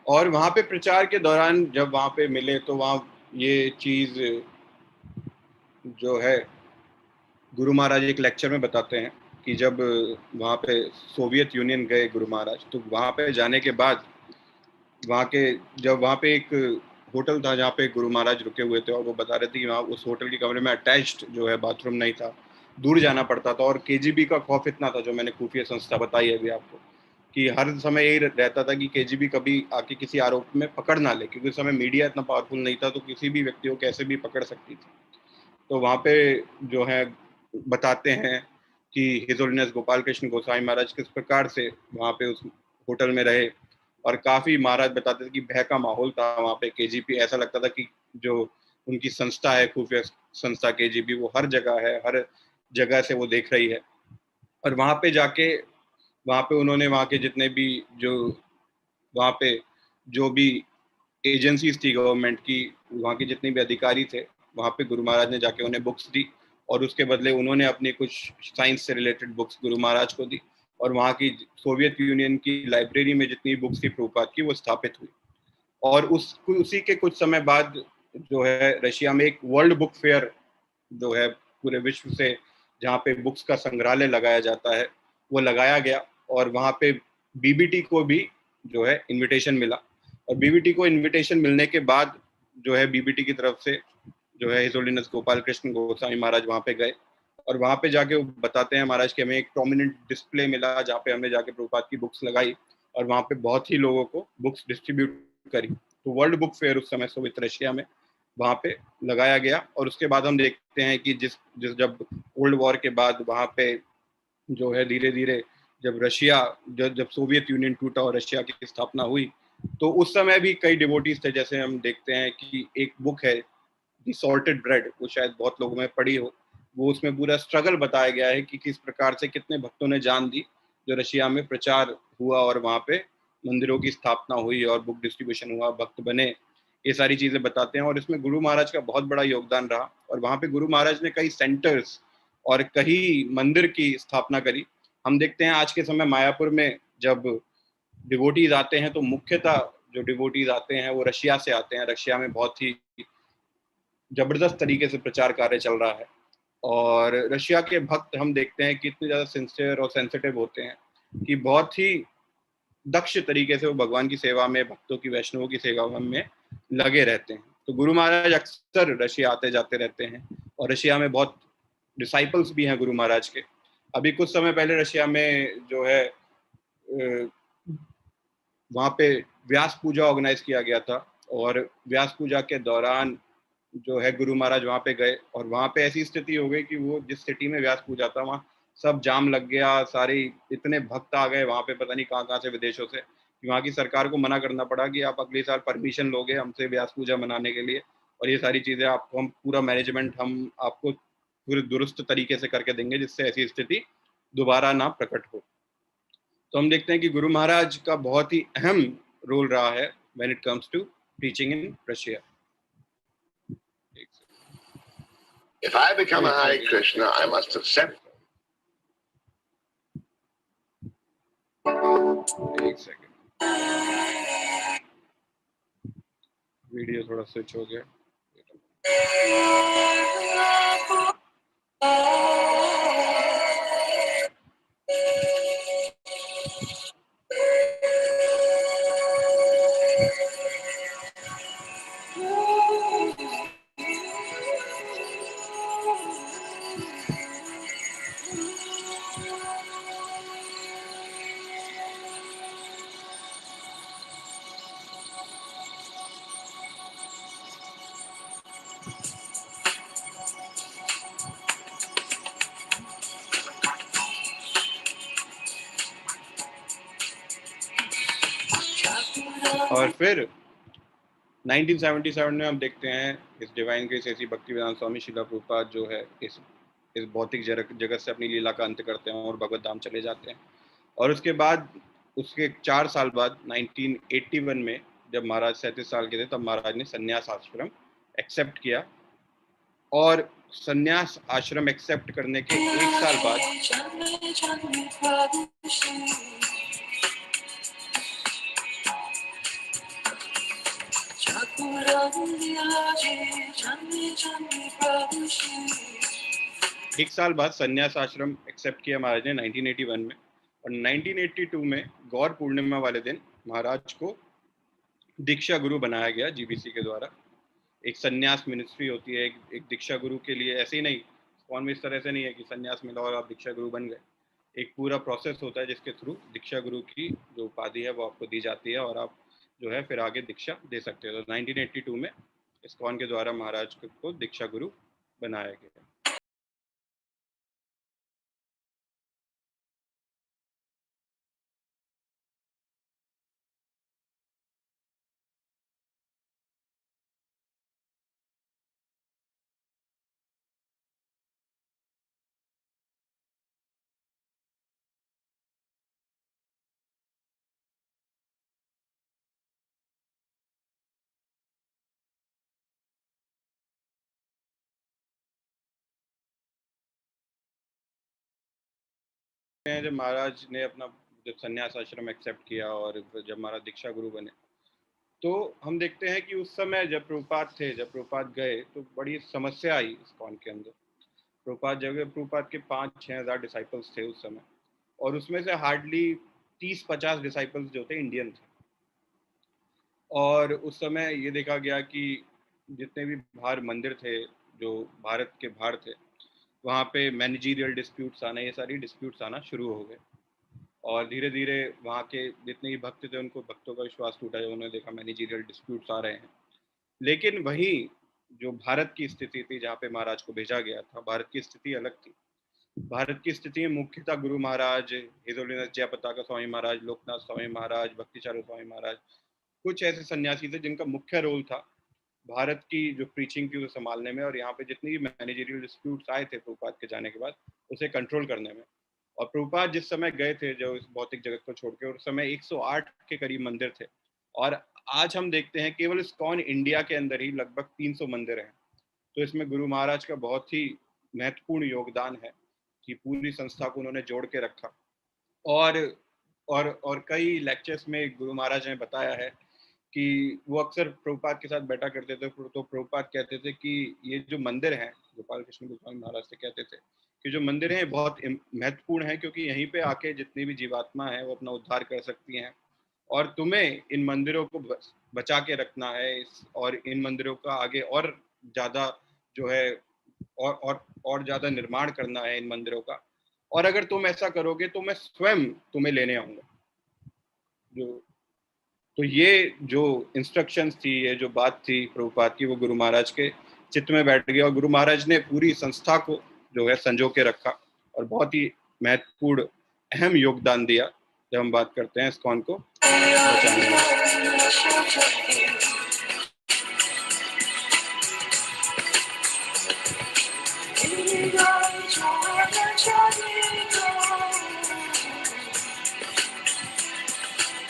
Speaker 1: और वहां पे प्रचार के दौरान जब वहां पे मिले तो वहां ये चीज जो है गुरु महाराज एक लेक्चर में बताते हैं कि जब वहां पे सोवियत यूनियन गए गुरु महाराज, तो वहां पे जाने के बाद वहाँ के जब वहाँ पे एक होटल था जहाँ पे गुरु महाराज रुके हुए थे, और वो बता रहे थे कि वहाँ उस होटल के कमरे में अटैच्ड जो है बाथरूम नहीं था, दूर जाना पड़ता था। और केजीबी का खौफ इतना था, जो मैंने खुफिया संस्था बताई है अभी आपको, कि हर समय यही रहता था कि केजीबी कभी आके किसी आरोप में पकड़ ना ले, क्योंकि उस समय मीडिया इतना पावरफुल नहीं था, तो किसी भी व्यक्ति को कैसे भी पकड़ सकती थी। तो वहाँ पे जो है बताते हैं कि हिज होलिनेस गोपाल कृष्ण गोसाई महाराज किस प्रकार से वहाँ पे उस होटल में रहे, और काफी महाराज बताते थे कि भय का माहौल था वहाँ पे। केजीबी ऐसा लगता था कि जो उनकी संस्था है, खुफिया संस्था केजीबी, वो हर जगह है, हर जगह से वो देख रही है। और वहाँ पे जाके वहाँ पे उन्होंने वहाँ के जितने भी जो वहाँ पे जो भी एजेंसीज थी गवर्नमेंट की, वहाँ के जितने भी अधिकारी थे, वहाँ पे गुरु महाराज ने जाके उन्हें बुक्स दी, और उसके बदले उन्होंने अपनी कुछ साइंस से रिलेटेड बुक्स गुरु महाराज को दी। और वहाँ की सोवियत यूनियन की लाइब्रेरी में जितनी बुक्स थी प्रभुपाद की, वो स्थापित हुई। और उसी के कुछ समय बाद जो है रशिया में एक वर्ल्ड बुक फेयर जो है पूरे विश्व से, जहाँ पे बुक्स का संग्रहालय लगाया जाता है, वो लगाया गया। और वहाँ पे बीबीटी को भी जो है इनविटेशन मिला, और बीबीटी को इनविटेशन मिलने के बाद जो है बीबीटी की तरफ से जो है हिज होलिनेस गोपाल कृष्ण गोस्वामी महाराज वहाँ पे गए, और वहाँ पे जाके वो बताते हैं महाराज कि हमें एक प्रोमिनेंट डिस्प्ले मिला जहाँ पे हमने जाके प्रभुपाद की बुक्स लगाई, और वहाँ पे बहुत ही लोगों को बुक्स डिस्ट्रीब्यूट करी। तो वर्ल्ड बुक फेयर उस समय सोवियत रशिया में वहाँ पे लगाया गया। और उसके बाद हम देखते हैं कि जिस जिस जब कोल्ड वॉर के बाद वहाँ पे जो है धीरे धीरे जब रशिया जब सोवियत यूनियन टूटा और रशिया की स्थापना हुई, तो उस समय भी कई डिवोटीज थे। जैसे हम देखते हैं कि एक बुक है दी सॉल्टेड ब्रेड, वो शायद बहुत लोगों में पढ़ी हो। वो उसमें पूरा स्ट्रगल बताया गया है कि किस प्रकार से कितने भक्तों ने जान दी, जो रशिया में प्रचार हुआ और वहाँ पे मंदिरों की स्थापना हुई और बुक डिस्ट्रीब्यूशन हुआ, भक्त बने। ये सारी चीजें बताते हैं, और इसमें गुरु महाराज का बहुत बड़ा योगदान रहा। और वहाँ पे गुरु महाराज ने कई सेंटर्स और कई मंदिर की स्थापना करी। हम देखते हैं आज के समय मायापुर में जब डिवोटीज आते हैं, तो मुख्यतः जो डिवोटीज आते हैं वो रशिया से आते हैं। रशिया में बहुत ही जबरदस्त तरीके से प्रचार कार्य चल रहा है, और रशिया के भक्त हम देखते हैं कि इतने ज्यादा सिंसियर और सेंसिटिव होते हैं कि बहुत ही दक्ष तरीके से वो भगवान की सेवा में, भक्तों की, वैष्णवों की सेवा में लगे रहते हैं। तो गुरु महाराज अक्सर रशिया आते जाते रहते हैं, और रशिया में बहुत डिसाइपल्स भी हैं गुरु महाराज के। अभी कुछ समय पहले रशिया में जो है वहाँ पे व्यास पूजा ऑर्गेनाइज किया गया था, और व्यास पूजा के दौरान जो है गुरु महाराज वहाँ पे गए, और वहाँ पे ऐसी स्थिति हो गई कि वो जिस सिटी में व्यास पूजा था वहाँ सब जाम लग गया, सारे इतने भक्त आ गए वहाँ पे, पता नहीं कहाँ कहाँ से विदेशों से, कि वहाँ की सरकार को मना करना पड़ा कि आप अगले साल परमिशन लोगे हमसे व्यास पूजा मनाने के लिए, और ये सारी चीज़ें आपको हम पूरा मैनेजमेंट हम आपको पूरे दुरुस्त तरीके से करके देंगे जिससे ऐसी स्थिति दोबारा ना प्रकट हो। तो हम देखते हैं कि गुरु महाराज का बहुत ही अहम रोल रहा है when it comes to teaching in Russia.
Speaker 2: If I become a Hare Krishna, I must accept.
Speaker 1: एक सेकंड, वीडियो थोड़ा स्विच हो गया। और फिर 1977 में हम देखते हैं इस डिवाइन ग्रेस ऐसी भक्तिवेदांत स्वामी शिला प्रभुपाद जो है इस भौतिक जगत से अपनी लीला का अंत करते हैं और भगवत धाम चले जाते हैं। और उसके बाद उसके 4 साल बाद 1981 में जब महाराज 37 साल के थे तब महाराज ने संन्यास आश्रम एक्सेप्ट किया, और संन्यास आश्रम एक्सेप्ट करने के 1 साल बाद संन्यास आश्रम एक्सेप्ट किया महाराज ने 1981 में, और 1982 में गौर पूर्णिमा वाले दिन महाराज को दीक्षा गुरु बनाया गया जीबीसी के द्वारा। एक संन्यास मिनिस्ट्री होती है एक दीक्षा गुरु के लिए, ऐसे ही नहीं कौन में इस तरह से नहीं है कि संन्यास मिला और आप दीक्षा गुरु बन गए। एक पूरा प्रोसेस होता है जिसके थ्रू दीक्षा गुरु की जो उपाधि है वो आपको दी जाती है और आप जो है फिर आगे दीक्षा दे सकते हो। तो 1982 में इस्कॉन के द्वारा महाराज को दीक्षा गुरु बनाया गया। जब महाराज ने अपना जब संन्यास आश्रम एक्सेप्ट किया और जब महाराज दीक्षा गुरु बने तो हम देखते हैं कि उस समय जब प्रभुपाद गए तो बड़ी समस्या आई इस्कॉन के अंदर। प्रभुपाद के 5-6 हज़ार डिसाइपल्स थे उस समय, और उसमें से हार्डली 30-50 डिसाइपल्स जो थे इंडियन थे। और उस समय ये देखा गया कि जितने भी बाहर मंदिर थे जो भारत के बाहर थे वहाँ पे मैनेजरियल डिस्प्यूट्स आना, ये सारी डिस्प्यूट्स आना शुरू हो गए, और धीरे धीरे वहाँ के जितने भी भक्त थे उनको भक्तों का विश्वास टूटा जब उन्होंने देखा मैनेजरियल डिस्प्यूट्स आ रहे हैं। लेकिन वहीं जो भारत की स्थिति थी जहाँ पे महाराज को भेजा गया था, भारत की स्थिति अलग थी। भारत की स्थिति में मुख्यतः गुरु महाराज, हिज होलीनेस जयपताका स्वामी महाराज, लोकनाथ स्वामी महाराज, भक्तिचारू स्वामी महाराज, कुछ ऐसे सन्यासी थे जिनका मुख्य रोल था भारत की जो प्रीचिंग थी उसे संभालने में, और यहाँ पे जितनी भी मैनेजरियल डिस्प्यूट्स आए थे प्रभुपाद के जाने के बाद उसे कंट्रोल करने में। और प्रभुपाद जिस समय गए थे जो इस भौतिक जगत को छोड़ के, उस समय 108 के करीब मंदिर थे, और आज हम देखते हैं केवल इस्कॉन इंडिया के अंदर ही लगभग 300 मंदिर हैं। तो इसमें गुरु महाराज का बहुत ही महत्वपूर्ण योगदान है कि पूरी संस्था को उन्होंने जोड़ के रखा। और कई लेक्चर्स में गुरु महाराज ने बताया है कि वो अक्सर प्रभुपाद के साथ बैठा करते थे, तो प्रभुपाद कहते थे कि ये जो मंदिर हैं, गोपाल कृष्ण गोस्वामी महाराज से कहते थे कि जो मंदिर हैं बहुत महत्वपूर्ण है क्योंकि यहीं पे आके जितनी भी जीवात्मा है वो अपना उद्धार कर सकती हैं, और तुम्हें इन मंदिरों को बचा के रखना है और इन मंदिरों का आगे और ज़्यादा जो है और ज़्यादा निर्माण करना है इन मंदिरों का, और अगर तुम ऐसा करोगे तो मैं स्वयं तुम्हें लेने आऊँगा। जो तो ये जो इंस्ट्रक्शंस थी, ये जो बात थी प्रभुपाद की, वो गुरु महाराज के चित्त में बैठ गया और गुरु महाराज ने पूरी संस्था को जो है संजो के रखा और बहुत ही महत्वपूर्ण अहम योगदान दिया जब हम बात करते हैं इस्कॉन को बचाने में।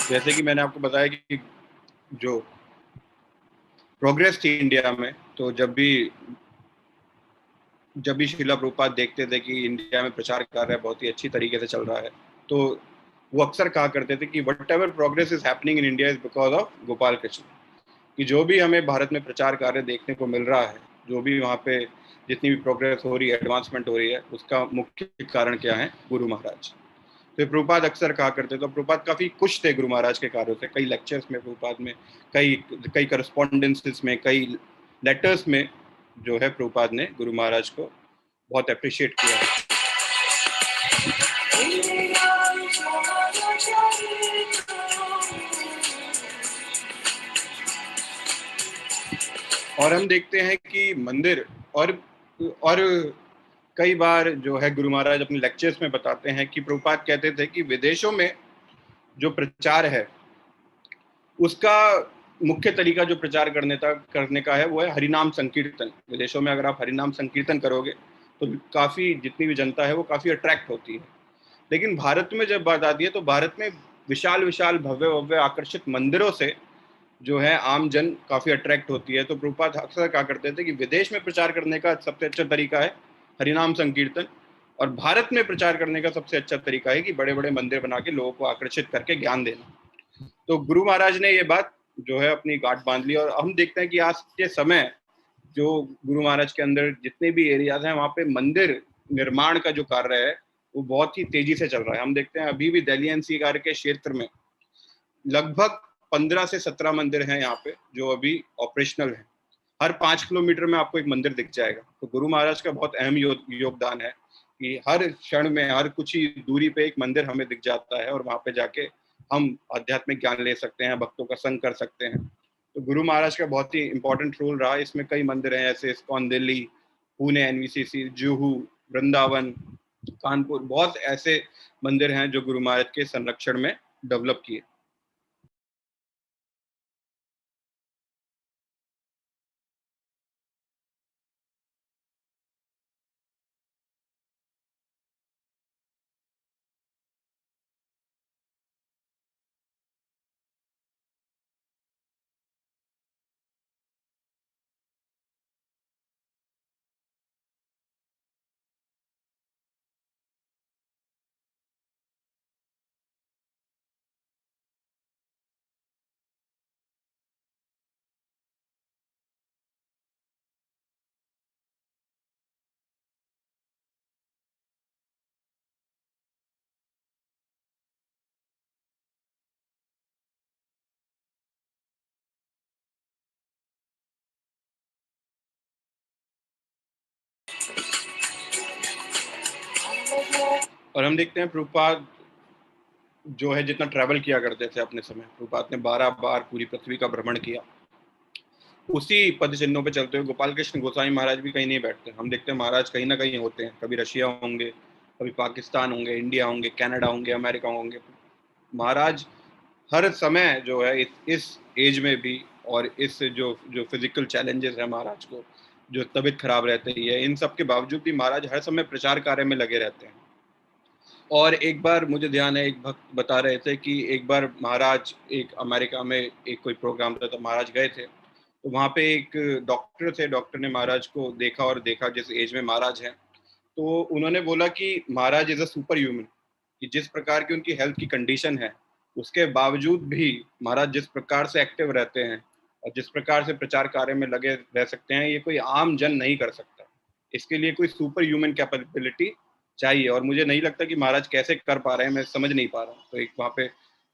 Speaker 1: जैसे कि मैंने आपको बताया कि जो प्रोग्रेस थी इंडिया में, तो जब भी श्रीला प्रभुपाद देखते थे कि इंडिया में प्रचार कार्य बहुत ही अच्छी तरीके से चल रहा है, तो वो अक्सर कहा करते थे कि what ever progress is happening in India is because of Gopal Krishna. कि जो भी हमें भारत में प्रचार कार्य देखने को मिल रहा है, जो भी वहाँ पे जितनी भी प्रोग्रेस हो रही है, एडवांसमेंट हो रही है, उसका मुख्य कारण क्या है? गुरु महाराज। तो प्रभुपाद अक्सर कहा करते, तो प्रभुपाद काफी खुश थे गुरु महाराज के कार्यों से। कई लेक्चर्स में प्रभुपाद में, कई करस्पॉन्डेंसेस में, कई लेटर्स में जो है प्रभुपाद ने गुरु महाराज को बहुत अप्रिशिएट किया। और हम देखते हैं कि मंदिर और कई बार जो है गुरु महाराज अपने लेक्चर्स में बताते हैं कि प्रभुपाद कहते थे कि विदेशों में जो प्रचार है, उसका मुख्य तरीका जो प्रचार करने का है वो है हरिनाम संकीर्तन। विदेशों में अगर आप हरिनाम संकीर्तन करोगे तो काफ़ी जितनी भी जनता है वो काफ़ी अट्रैक्ट होती है। लेकिन भारत में जब बात आती है तो भारत में विशाल विशाल भव्य भव्य आकर्षित मंदिरों से जो है आम जन काफ़ी अट्रैक्ट होती है। तो प्रभुपाद अक्सर कहा करते थे कि विदेश में प्रचार करने का सबसे अच्छा तरीका है हरिनाम संकीर्तन, और भारत में प्रचार करने का सबसे अच्छा तरीका है कि बड़े बड़े मंदिर बना के लोगों को आकर्षित करके ज्ञान देना। तो गुरु महाराज ने ये बात जो है अपनी गांठ बांध ली। और हम देखते हैं कि आज के समय जो गुरु महाराज के अंदर जितने भी एरियाज हैं, वहाँ पे मंदिर निर्माण का जो कार्य है वो बहुत ही तेजी से चल रहा है। हम देखते हैं अभी भी दिल्ली एनसीआर के क्षेत्र में लगभग 15 से 17 मंदिर हैं यहाँ पे जो अभी ऑपरेशनल हैं। हर 5 किलोमीटर में आपको एक मंदिर दिख जाएगा। तो गुरु महाराज का बहुत अहम योगदान है कि हर क्षण में, हर कुछ ही दूरी पे एक मंदिर हमें दिख जाता है और वहाँ पे जाके हम आध्यात्मिक ज्ञान ले सकते हैं, भक्तों का संग कर सकते हैं। तो गुरु महाराज का बहुत ही इंपॉर्टेंट रोल रहा। इसमें कई मंदिर हैं जैसे इस्कॉन दिल्ली, पुणे एनवीसीसी, जुहू, वृंदावन, कानपुर, बहुत ऐसे मंदिर हैं जो गुरु महाराज के संरक्षण में डेवलप किए। और हम देखते हैं प्रभुपाद जो है जितना ट्रैवल किया करते थे अपने समय, प्रभुपाद ने 12 बार पूरी पृथ्वी का भ्रमण किया। उसी पद चिन्हों पे चलते हुए गोपाल कृष्ण गोस्वामी महाराज भी कहीं नहीं बैठते। हम देखते हैं महाराज कहीं ना कहीं होते हैं, कभी रशिया होंगे, कभी पाकिस्तान होंगे, इंडिया होंगे, कनाडा होंगे, अमेरिका होंगे। महाराज हर समय जो है इस एज में भी, और इस जो फिजिकल चैलेंजेस है महाराज को, जो तबीयत खराब रहती है, इन सब के बावजूद भी महाराज हर समय प्रचार कार्य में लगे रहते हैं। और एक बार मुझे ध्यान है, एक भक्त बता रहे थे कि एक बार महाराज एक अमेरिका में एक कोई प्रोग्राम था तो महाराज गए थे। तो वहाँ पे एक डॉक्टर थे, डॉक्टर ने महाराज को देखा और देखा जिस एज में महाराज हैं, तो उन्होंने बोला कि महाराज इज अ सुपर ह्यूमन, कि जिस प्रकार की उनकी हेल्थ की कंडीशन है उसके बावजूद भी महाराज जिस प्रकार से एक्टिव रहते हैं और जिस प्रकार से प्रचार कार्य में लगे रह सकते हैं, ये कोई आम जन नहीं कर सकता। इसके लिए कोई सुपर ह्यूमन कैपेबिलिटी चाहिए, और मुझे नहीं लगता कि महाराज कैसे कर पा रहे हैं, मैं समझ नहीं पा रहा हूँ। तो एक वहाँ पे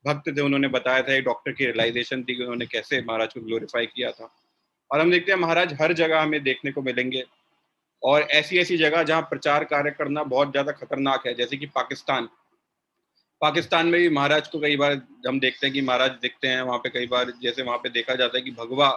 Speaker 1: भक्त थे, उन्होंने बताया था, एक डॉक्टर की रियलाइजेशन थी कि उन्होंने कैसे महाराज को ग्लोरीफाई किया था। और हम देखते हैं महाराज हर जगह हमें देखने को मिलेंगे, और ऐसी ऐसी जगह जहाँ प्रचार कार्य करना बहुत ज़्यादा खतरनाक है, जैसे कि पाकिस्तान। पाकिस्तान में भी महाराज को कई बार हम देखते हैं कि महाराज दिखते हैं वहाँ पे, कई बार जैसे वहाँ पे देखा जाता है कि भगवा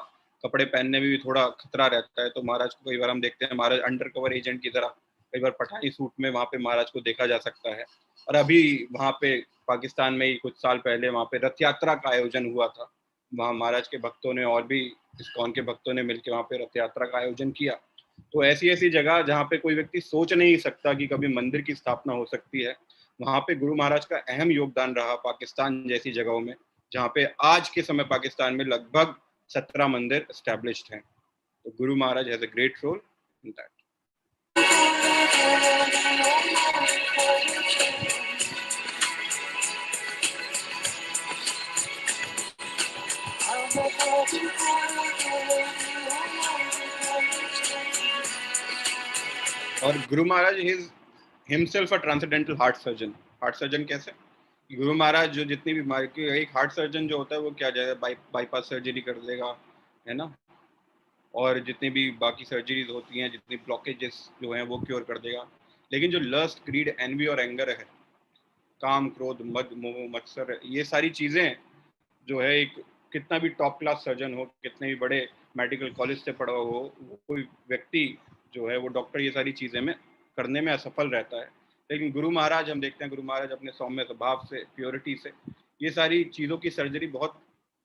Speaker 1: कपड़े पहनने में भी थोड़ा खतरा रहता है, तो महाराज को कई बार हम देखते हैं महाराज अंडर कवर एजेंट की तरह कई बार पठानी सूट में वहाँ पे महाराज को देखा जा सकता है। और अभी वहाँ पे पाकिस्तान में ही कुछ साल पहले वहाँ पे रथ यात्रा का आयोजन हुआ था, वहाँ महाराज के भक्तों ने और भी इस्कॉन के भक्तों ने मिलकर वहाँ पे रथ यात्रा का आयोजन किया। तो ऐसी ऐसी जगह जहाँ पे कोई व्यक्ति सोच नहीं सकता कि कभी मंदिर की स्थापना हो सकती है, वहाँ पे गुरु महाराज का अहम योगदान रहा पाकिस्तान जैसी जगहों में, जहाँ पे आज के समय पाकिस्तान में लगभग 17 मंदिर एस्टैब्लिश्ड हैं। तो Guru Maharaj has a great role in that. और Guru Maharaj is himself a transcendental heart surgeon. Heart surgeon कैसे? गुरु महाराज जो जितनी भी बीमारी की, एक हार्ट सर्जन जो होता है वो क्या जाएगा, बाईपास सर्जरी कर देगा, है ना, और जितनी भी बाकी सर्जरीज होती हैं, जितनी ब्लॉकेजेस जो हैं वो क्योर कर देगा। लेकिन जो लस्ट, ग्रीड, एनवी और एंगर है, काम, क्रोध, मद, मोह, मत्सर, ये सारी चीज़ें जो है, एक कितना भी टॉप क्लास सर्जन हो, कितने भी बड़े मेडिकल कॉलेज से पढ़ा हो, वो कोई व्यक्ति जो है वो डॉक्टर ये सारी चीज़ें में करने में असफल रहता है। लेकिन गुरु महाराज हम देखते हैं, गुरु महाराज अपने सौम्य स्वभाव से, प्योरिटी से ये सारी चीज़ों की सर्जरी बहुत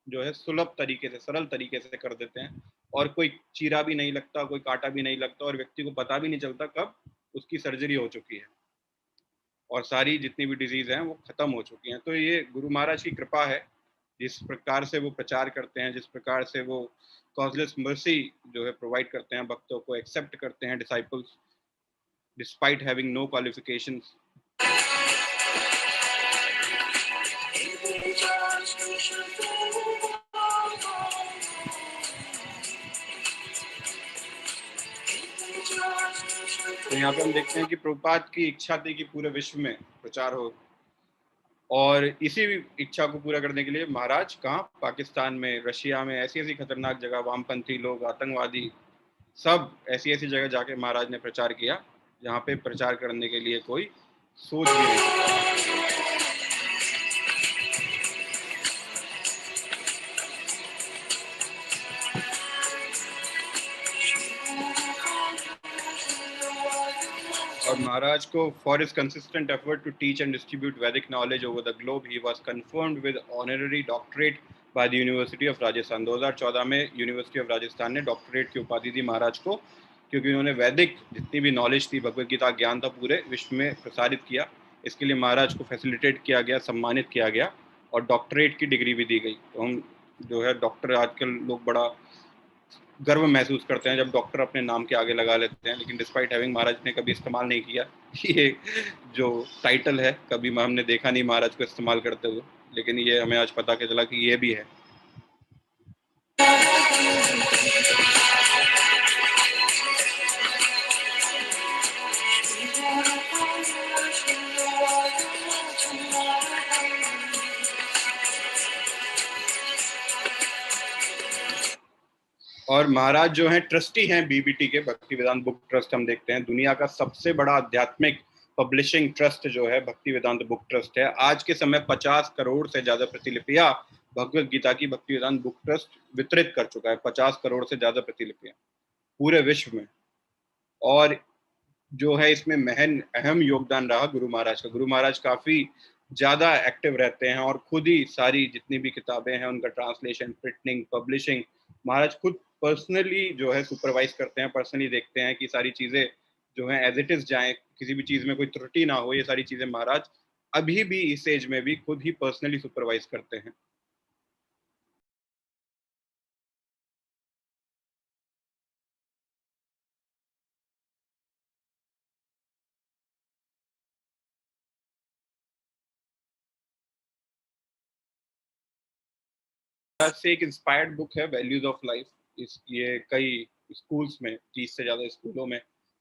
Speaker 1: जो है सुलभ तरीके से, सरल तरीके से कर देते हैं, और कोई चीरा भी नहीं लगता, कोई कांटा भी नहीं लगता, और व्यक्ति को पता भी नहीं चलता कब उसकी सर्जरी हो चुकी है, और सारी जितनी भी डिजीज हैं वो खत्म हो चुकी हैं। तो ये गुरु महाराज की कृपा है, जिस प्रकार से वो प्रचार करते हैं, जिस प्रकार से वो कॉजलेस मर्सी जो है प्रोवाइड करते हैं, भक्तों को एक्सेप्ट करते हैं disciples despite having no qualifications. तो यहाँ पे हम देखते हैं कि प्रभुपाद की इच्छा थी कि पूरे विश्व में प्रचार हो, और इसी इच्छा को पूरा करने के लिए महाराज कहाँ, पाकिस्तान में, रशिया में, ऐसी ऐसी खतरनाक जगह, वामपंथी लोग, आतंकवादी, सब ऐसी ऐसी जगह जाके महाराज ने प्रचार किया, जहाँ पे प्रचार करने के लिए कोई सोच भी नहीं सकता। और महाराज को for his consistent effort to teach and distribute Vedic knowledge over the globe, he was confirmed with honorary doctorate by the university of Rajasthan. 2014 में यूनिवर्सिटी ऑफ राजस्थान ने डॉक्टरेट की उपाधि दी महाराज को, क्योंकि उन्होंने वैदिक जितनी भी नॉलेज थी, भगवद गीता ज्ञान था, पूरे विश्व में प्रसारित किया। इसके लिए महाराज को फैसिलिटेट किया गया, सम्मानित किया गया, और डॉक्टरेट की डिग्री भी दी गई। तो हम जो है डॉक्टर, आजकल लोग बड़ा गर्व महसूस करते हैं जब डॉक्टर अपने नाम के आगे लगा लेते हैं, लेकिन डिस्पाइट हैविंग महाराज ने कभी इस्तेमाल नहीं किया ये जो टाइटल है, कभी हमने देखा नहीं महाराज को इस्तेमाल करते हुए, लेकिन ये हमें आज पता के चला कि ये भी है। और महाराज जो हैं ट्रस्टी हैं बीबीटी के, भक्ति वेदांत बुक ट्रस्ट। हम देखते हैं दुनिया का सबसे बड़ा आध्यात्मिक पब्लिशिंग ट्रस्ट जो है भक्ति वेदांत बुक ट्रस्ट है। आज के समय 50 करोड़ से ज्यादा प्रतिलिपियां भगवद गीता की भक्ति वेदांत बुक ट्रस्ट वितरित कर चुका है, 50 करोड़ से ज्यादा प्रतिलिपियां पूरे विश्व में। और जो है इसमें अहम योगदान रहा गुरु महाराज का। गुरु महाराज काफी ज्यादा एक्टिव रहते हैं, और खुद ही सारी जितनी भी किताबें हैं उनका ट्रांसलेशन, प्रिंटिंग, पब्लिशिंग महाराज खुद पर्सनली जो है सुपरवाइज करते हैं, पर्सनली देखते हैं कि सारी चीजें जो है एज इट इज जाएं, किसी भी चीज में कोई त्रुटि ना हो। ये सारी चीजें महाराज अभी भी इस एज में भी खुद ही पर्सनली सुपरवाइज करते हैं। से एक इंस्पायर्ड बुक है वैल्यूज ऑफ लाइफ। ये कई स्कूल्स में, 30 से ज्यादा स्कूलों में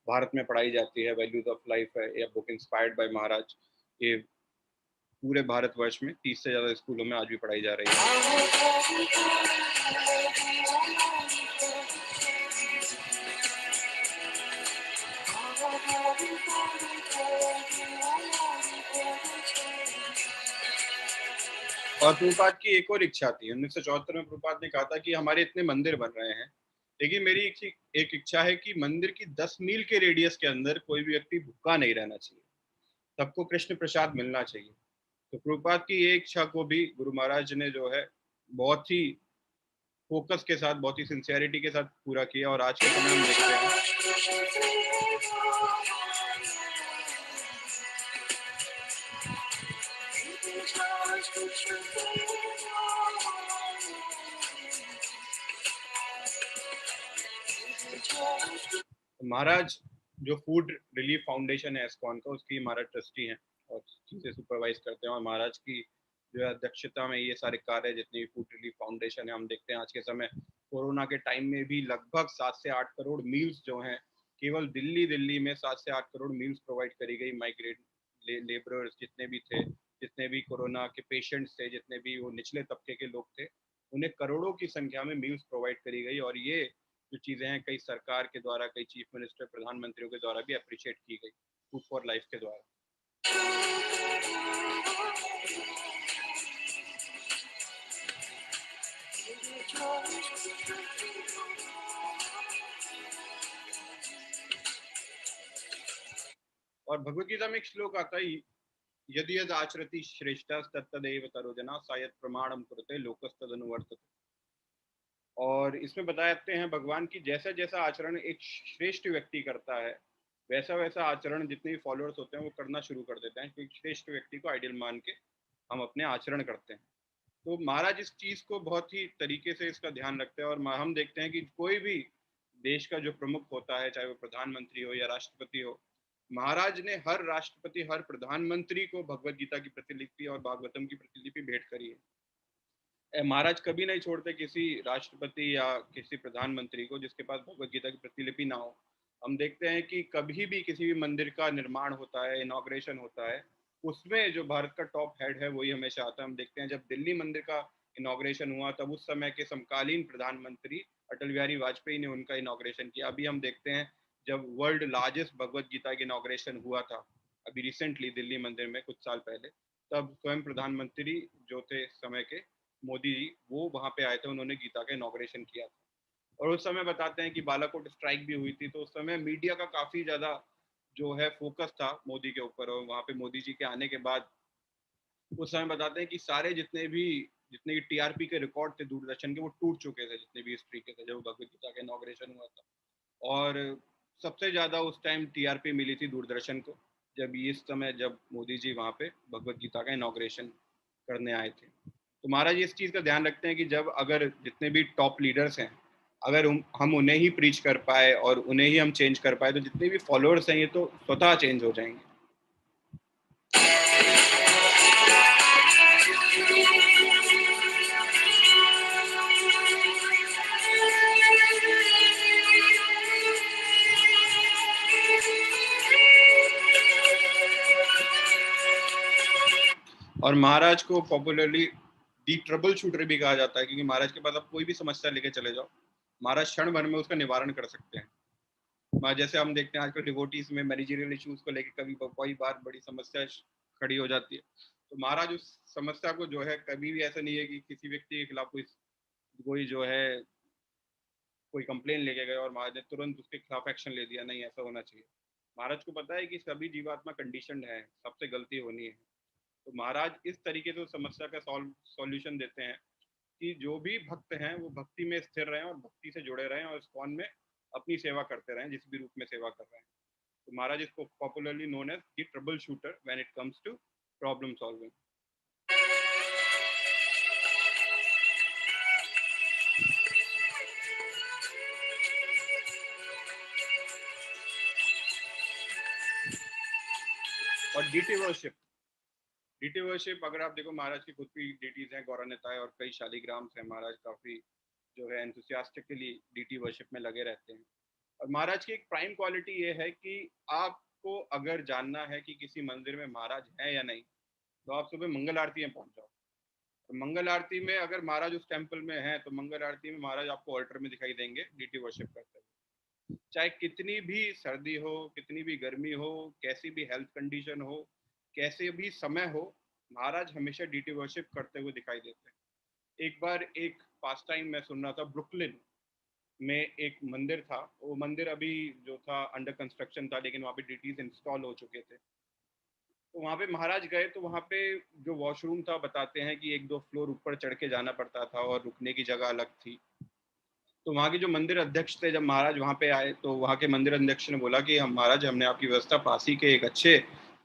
Speaker 1: भारत में पढ़ाई जाती है। वैल्यूज ऑफ लाइफ है यह बुक, इंस्पायर्ड बाय महाराज। ये पूरे भारतवर्ष में 30 से ज्यादा स्कूलों में आज भी पढ़ाई जा रही है। और प्रभुपाद की एक और इच्छा थी 1974 में। प्रभुपाद ने कहा था कि हमारे इतने मंदिर बन रहे हैं, लेकिन मेरी एक इच्छा है कि मंदिर की 10 मील के रेडियस के अंदर कोई भी व्यक्ति भूखा नहीं रहना चाहिए, सबको कृष्ण प्रसाद मिलना चाहिए। तो प्रभुपाद की ये इच्छा को भी गुरु महाराज ने जो है बहुत ही फोकस के साथ, बहुत ही सिंसियरिटी के साथ पूरा किया। और आज के समय हम देखते हैं महाराज जो फूड रिलीफ फाउंडेशन है इस्कॉन का, उसकी महाराज ट्रस्टी हैं और चीजें सुपरवाइज करते हैं। और महाराज की जो है अध्यक्षता में ये सारे कार्य, जितनी भी फूड रिलीफ फाउंडेशन है, हम देखते हैं आज के समय कोरोना के टाइम में भी लगभग 7 से 8 करोड़ मील्स जो हैं केवल दिल्ली में 7 से 8 करोड़ मील्स प्रोवाइड करी गई। माइग्रेट लेबरर्स जितने भी थे, जितने भी कोरोना के पेशेंट्स थे, जितने भी वो निचले तबके के लोग थे, उन्हें करोड़ों की संख्या में मील्स प्रोवाइड करी गई। और ये जो चीज़ें हैं कई सरकार के द्वारा, कई चीफ मिनिस्टर, प्रधानमंत्रियों के द्वारा भी अप्रिशिएट की गई फूड फॉर लाइफ के द्वारा। और भगवत गीता में एक श्लोक आता है, यदि यद आचरति श्रेष्ठा तत्तदेव तरोजना सायत प्रमाणम कुरुते लोकस्तदनुवर्तते। और इसमें बताते हैं भगवान की जैसा जैसा आचरण एक श्रेष्ठ व्यक्ति करता है, वैसा वैसा आचरण जितने भी फॉलोअर्स होते हैं वो करना शुरू कर देते हैं, क्योंकि श्रेष्ठ व्यक्ति को आइडियल मान के हम अपने आचरण करते हैं। तो महाराज इस चीज को बहुत ही तरीके से इसका ध्यान रखते हैं। और हम देखते हैं कि कोई भी देश का जो प्रमुख होता है, चाहे वो प्रधानमंत्री हो या राष्ट्रपति हो, महाराज ने हर राष्ट्रपति, हर प्रधानमंत्री को भगवत गीता की प्रतिलिपि और भागवतम की प्रतिलिपि भेंट करी है। महाराज कभी नहीं छोड़ते किसी राष्ट्रपति या किसी प्रधानमंत्री को जिसके पास भगवत गीता की प्रतिलिपि ना हो। हम देखते हैं कि कभी भी किसी भी मंदिर का निर्माण होता है, इनॉग्रेशन होता है, उसमें जो भारत का टॉप हेड है वही हमेशा आता है। हम देखते हैं जब दिल्ली मंदिर का इनॉग्रेशन हुआ तब उस समय के समकालीन प्रधानमंत्री अटल बिहारी वाजपेयी ने उनका इनॉग्रेशन किया। अभी हम देखते हैं जब वर्ल्ड लार्जेस्ट भगवत गीता का इनॉग्रेशन हुआ था अभी रिसेंटली दिल्ली मंदिर में कुछ साल पहले, तब स्वयं प्रधानमंत्री जो थे समय के मोदी जी, वो वहाँ पे आए थे, उन्होंने गीता का इनॉग्रेशन किया था। और उस समय बताते हैं कि बालाकोट स्ट्राइक भी हुई थी, तो उस समय मीडिया का काफी ज्यादा जो है फोकस था मोदी के ऊपर। और वहाँ पे मोदी जी के आने के बाद उस समय बताते हैं कि सारे जितने टीआरपी के रिकॉर्ड थे दूरदर्शन के, वो टूट चुके थे, जितने भी हिस्ट्री के थे, जब भगवत गीता का इनॉग्रेशन हुआ था। और सबसे ज्यादा उस टाइम टीआरपी मिली थी दूरदर्शन को, जब इस समय जब मोदी जी वहाँ पे भगवत गीता का इनॉग्रेशन करने आए थे। तो महाराज इस चीज़ का ध्यान रखते हैं कि जब अगर जितने भी टॉप लीडर्स हैं, अगर हम उन्हें ही प्रीच कर पाए और उन्हें ही हम चेंज कर पाए, तो जितने भी फॉलोअर्स हैं ये तो स्वतः चेंज हो जाएंगे। और महाराज को पॉपुलरली दी ट्रबल शूटर भी कहा जाता है, क्योंकि महाराज के पास आप कोई भी समस्या लेके चले जाओ, महाराज क्षण भर में उसका निवारण कर सकते हैं। जैसे हम देखते हैं आजकल डिवोटीज में मैनेजरियल इश्यूज को लेकर कभी कोई बार बड़ी समस्या खड़ी हो जाती है, तो महाराज उस समस्या को जो है, कभी भी ऐसा नहीं है कि किसी व्यक्ति के खिलाफ कोई जो है कोई कंप्लेन लेके गए और महाराज ने तुरंत उसके खिलाफ एक्शन ले दिया, नहीं ऐसा होना चाहिए। महाराज को पता है कि सभी जीवात्मा कंडीशनड है, सबसे गलती होनी है। तो महाराज इस तरीके से उस समस्या का सॉल्यूशन देते हैं कि जो भी भक्त हैं वो भक्ति में स्थिर रहें और भक्ति से जुड़े रहें और इस्कॉन में अपनी सेवा करते रहें, जिस भी रूप में सेवा कर रहे हैं। तो महाराज इसको popularly known as the troubleshooter when it comes to problem solving. और डीटी वर्शिप अगर आप देखो, महाराज की खुद की डीटीज हैं, गौरानिताय और कई शालिग्राम्स हैं। महाराज काफी जो है एंथुसियास्टिकली डीटी वर्शिप में लगे रहते हैं। और महाराज की एक प्राइम क्वालिटी ये है कि आपको अगर जानना है कि किसी मंदिर में महाराज है या नहीं, तो आप सुबह मंगल आरती में पहुंच जाओ। तो मंगल आरती में अगर महाराज उस टेम्पल में हैं, तो मंगल आरती में महाराज आपको ऑल्टर में दिखाई देंगे डीटी वर्शिप करते हुए। चाहे कितनी भी सर्दी हो, कितनी भी गर्मी हो, कैसी भी हेल्थ कंडीशन हो, कैसे भी समय हो, महाराज हमेशा डीटी वर्शिप करते हुए दिखाई देते हैं। एक बार एक पास टाइम मैं सुन रहा था, ब्रुकलिन में एक मंदिर था। वो मंदिर अभी जो था अंडर कंस्ट्रक्शन था, लेकिन वहाँ पे डीटीज इंस्टॉल हो चुके थे। तो वहाँ पे महाराज गए तो वहाँ पे जो वॉशरूम था, बताते हैं कि 1-2 फ्लोर ऊपर चढ़ के जाना पड़ता था और रुकने की जगह अलग थी। तो वहाँ के जो मंदिर अध्यक्ष थे, जब महाराज वहाँ पे आए तो वहाँ के मंदिर अध्यक्ष ने बोला कि हम महाराज, हमने आपकी व्यवस्था पास ही के एक अच्छे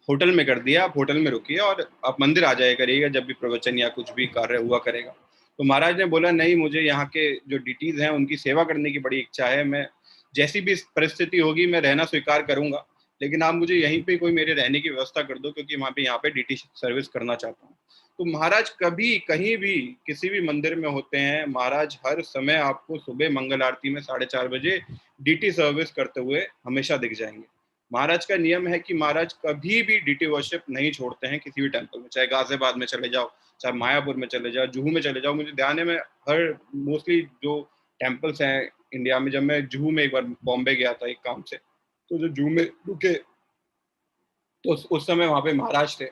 Speaker 1: होटल में कर दिया, आप होटल में रुकिए और आप मंदिर आ जाया करिएगा जब भी प्रवचन या कुछ भी कार्य हुआ करेगा। तो महाराज ने बोला, नहीं, मुझे यहाँ के जो डीटीज हैं उनकी सेवा करने की बड़ी इच्छा है, मैं जैसी भी परिस्थिति होगी मैं रहना स्वीकार करूंगा, लेकिन आप मुझे यहीं पे कोई मेरे रहने की व्यवस्था कर दो, क्योंकि वहाँ पे यहाँ पे डीटी सर्विस करना चाहता हूँ। तो महाराज कभी कहीं भी किसी भी मंदिर में होते हैं, महाराज हर समय आपको सुबह मंगल आरती में 4:30 बजे डीटी सर्विस करते हुए हमेशा दिख जाएंगे। महाराज का नियम है कि महाराज कभी भी डीटी वर्शिप नहीं छोड़ते हैं किसी भी टेम्पल में, चाहे गाजियाबाद में चले जाओ, चाहे मायापुर में चले जाओ, जुहू में चले जाओ। मुझे ध्यान है, मैं हर मोस्टली जो टेम्पल्स हैं इंडिया में, जब मैं जुहू में एक बार बॉम्बे गया था एक काम से, तो जो जुहू में रुके तो उस समय वहाँ पे महाराज थे।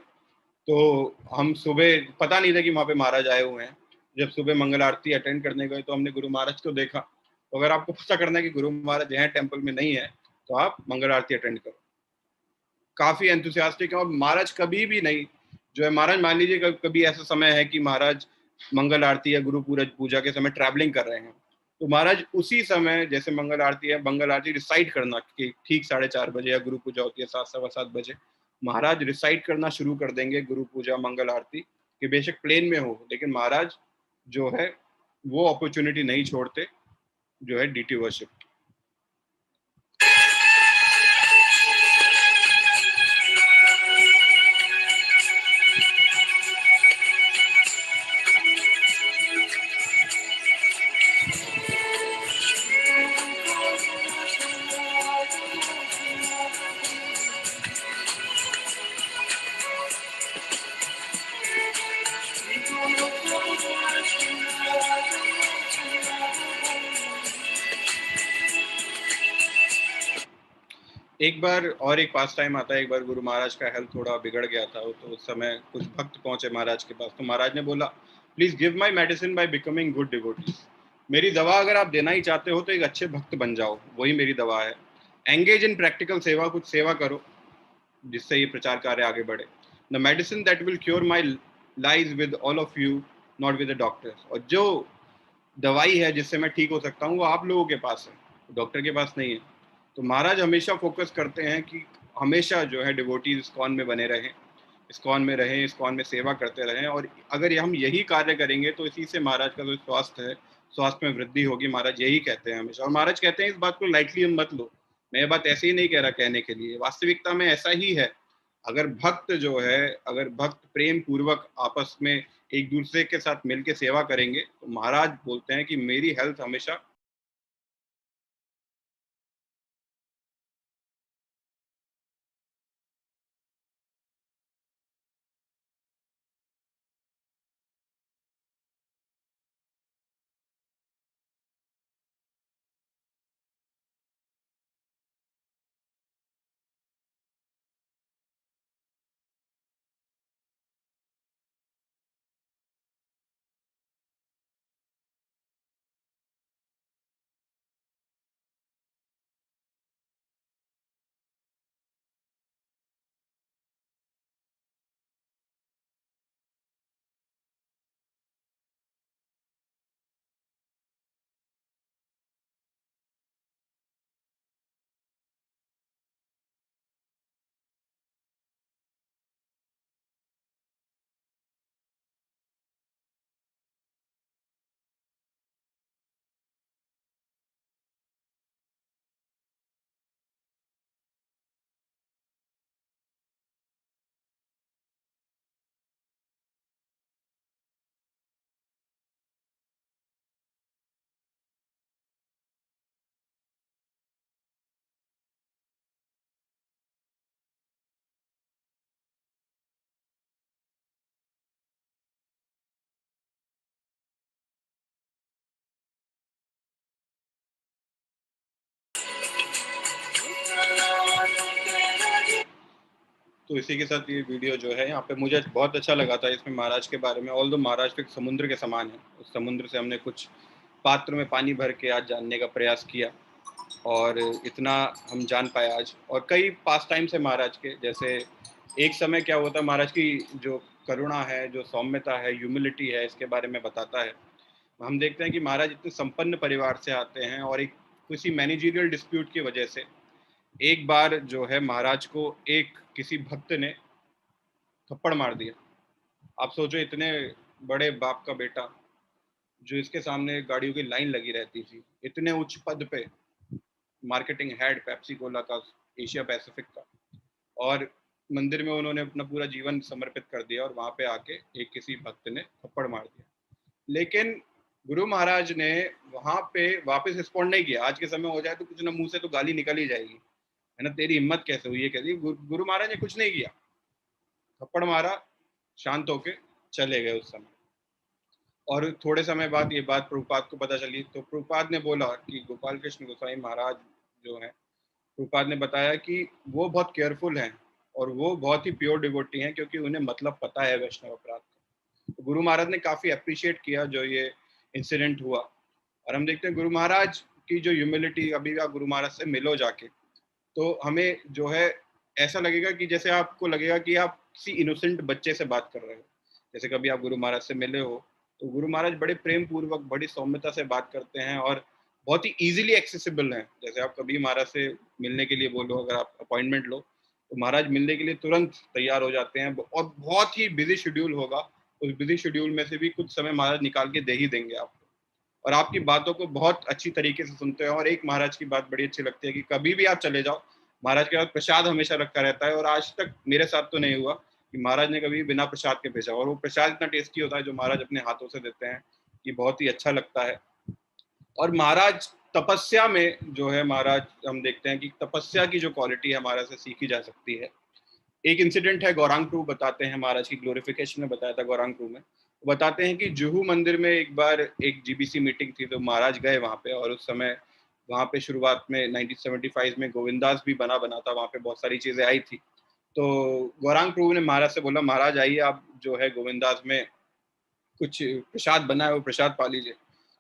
Speaker 1: तो हम सुबह, पता नहीं था कि वहाँ पे महाराज आए हुए हैं। जब सुबह मंगल आरती अटेंड करने गए तो हमने गुरु महाराज को देखा। तो अगर आपको पता करना है कि गुरु महाराज यहाँ टेम्पल में नहीं है, तो आप मंगल आरती अटेंड करो। काफी एंथुसियास्टिक है। और महाराज कभी भी नहीं, जो है महाराज, मान लीजिए कभी ऐसा समय है कि महाराज मंगल आरती या गुरु पूजा के समय ट्रैवलिंग कर रहे हैं, तो महाराज उसी समय, जैसे मंगल आरती है, मंगल आरती रिसाइट करना कि ठीक 4:30 बजे, या गुरु पूजा होती है 7, 7:15 बजे, महाराज रिसाइट करना शुरू कर देंगे गुरु पूजा मंगल आरती, कि बेशक प्लेन में हो, लेकिन महाराज जो है वो अपॉर्चुनिटी नहीं छोड़ते, जो है डीटी वर्शिप। एक बार और एक पास टाइम आता है। एक बार गुरु महाराज का हेल्थ थोड़ा बिगड़ गया था, तो उस समय कुछ भक्त पहुंचे महाराज के पास। तो महाराज ने बोला, please give my medicine by becoming good devotee. मेरी दवा अगर आप देना ही चाहते हो तो एक अच्छे भक्त बन जाओ, वही मेरी दवा है। एंगेज इन प्रैक्टिकल सेवा, कुछ सेवा करो जिससे ये प्रचार कार्य आगे बढ़े। The medicine that will cure my lies with all of you, not with the doctors. और जो दवाई है जिससे मैं ठीक हो सकता हूँ, वो आप लोगों के पास है, डॉक्टर के पास नहीं है। तो महाराज हमेशा फोकस करते हैं कि हमेशा जो है डिवोटीज इस्कॉन में बने रहें, इस्कॉन में रहें, इस्कॉन में सेवा करते रहें। और अगर हम यही कार्य करेंगे तो इसी से महाराज का जो स्वास्थ्य है, स्वास्थ्य में वृद्धि होगी। महाराज यही कहते हैं हमेशा। और महाराज कहते हैं, इस बात को लाइटली मत लो, मैं ये बात ऐसे ही नहीं कह रहा कहने के लिए, वास्तविकता में ऐसा ही है। अगर भक्त जो है, अगर भक्त प्रेम पूर्वक आपस में एक दूसरे के साथ मिलकर सेवा करेंगे, तो महाराज बोलते हैं कि मेरी हेल्थ हमेशा तो इसी के साथ ये वीडियो जो है यहाँ पे मुझे बहुत अच्छा लगा था इसमें महाराज के बारे में। ऑल्दो महाराज तो एक समुद्र के समान है, उस समुद्र से हमने कुछ पात्र में पानी भर के आज जानने का प्रयास किया और इतना हम जान पाए आज। और कई पास टाइम से महाराज के, जैसे एक समय क्या हुआ था, महाराज की जो करुणा है, जो सौम्यता है, ह्यूमिलिटी है, इसके बारे में बताता है। हम देखते हैं कि महाराज इतने संपन्न परिवार से आते हैं और एक किसी मैनेजरियल डिस्प्यूट की वजह से एक बार जो है महाराज को एक किसी भक्त ने थप्पड़ मार दिया। आप सोचो, इतने बड़े बाप का बेटा जो इसके सामने गाड़ियों की लाइन लगी रहती थी, इतने उच्च पद पे, मार्केटिंग हेड पेप्सी कोला का, एशिया पैसिफिक का, और मंदिर में उन्होंने अपना पूरा जीवन समर्पित कर दिया और वहां पे आके एक किसी भक्त ने थप्पड़ मार दिया। लेकिन गुरु महाराज ने वहां पे वापस रिस्पॉन्ड नहीं किया। आज के समय हो जाए तो कुछ ना मुंह से तो गाली निकल ही जाएगी, है ना, तेरी हिम्मत कैसे हुई है, कैसी। गुरु महाराज ने कुछ नहीं किया, थप्पड़ मारा, शांत होके चले गए उस समय। और थोड़े समय बाद ये बात प्रभुपाद को पता चली, तो प्रभुपाद ने बोला कि गोपाल कृष्ण गोसाई महाराज जो है, प्रभुपाद ने बताया कि वो बहुत केयरफुल हैं और वो बहुत ही प्योर डिवोटी हैं, क्योंकि उन्हें मतलब पता है वैष्णव अपराध का। तो गुरु महाराज ने काफी अप्रिशिएट किया जो ये इंसिडेंट हुआ। और हम देखते हैं गुरु महाराज की जो ह्यूमिलिटी, अभी भी आप गुरु महाराज से मिलो जाके, तो हमें जो है ऐसा लगेगा कि जैसे आपको लगेगा कि आप किसी इनोसेंट बच्चे से बात कर रहे हो। जैसे कभी आप गुरु महाराज से मिले हो तो गुरु महाराज बड़े प्रेम पूर्वक, बड़ी सौम्यता से बात करते हैं और बहुत ही इजीली एक्सेसिबल हैं। जैसे आप कभी महाराज से मिलने के लिए बोलो, अगर आप अपॉइंटमेंट लो, तो महाराज मिलने के लिए तुरंत तैयार हो जाते हैं। और बहुत ही बिजी शेड्यूल होगा, उस बिजी शेड्यूल में से भी कुछ समय महाराज निकाल के दे ही देंगे आपको, और आपकी बातों को बहुत अच्छी तरीके से सुनते हैं। और एक महाराज की बात बड़ी अच्छी लगती है कि कभी भी आप चले जाओ, महाराज के पास प्रसाद हमेशा रखा रहता है। और आज तक मेरे साथ तो नहीं हुआ कि महाराज ने कभी बिना प्रसाद के भेजा, और वो प्रसाद इतना टेस्टी होता है जो महाराज अपने हाथों से देते हैं कि बहुत ही अच्छा लगता है। और महाराज तपस्या में जो है, महाराज हम देखते हैं कि तपस्या की जो क्वालिटी है महाराज से सीखी जा सकती है। एक इंसिडेंट है, गौरांग प्रभु बताते हैं, महाराज की ग्लोरिफिकेशन में बताया था गौरांग प्रभु में, बताते हैं कि जुहू मंदिर में एक बार एक जीबीसी मीटिंग थी, तो महाराज गए वहां पे। और उस समय वहां पे शुरुआत में 1975 में गोविंदास भी बना था, वहां पे बहुत सारी चीजें आई थी। तो गौरांग प्रभु ने महाराज से बोला, महाराज आइए, आप जो है गोविंदास में कुछ प्रसाद बना है वो प्रसाद पा लीजिए।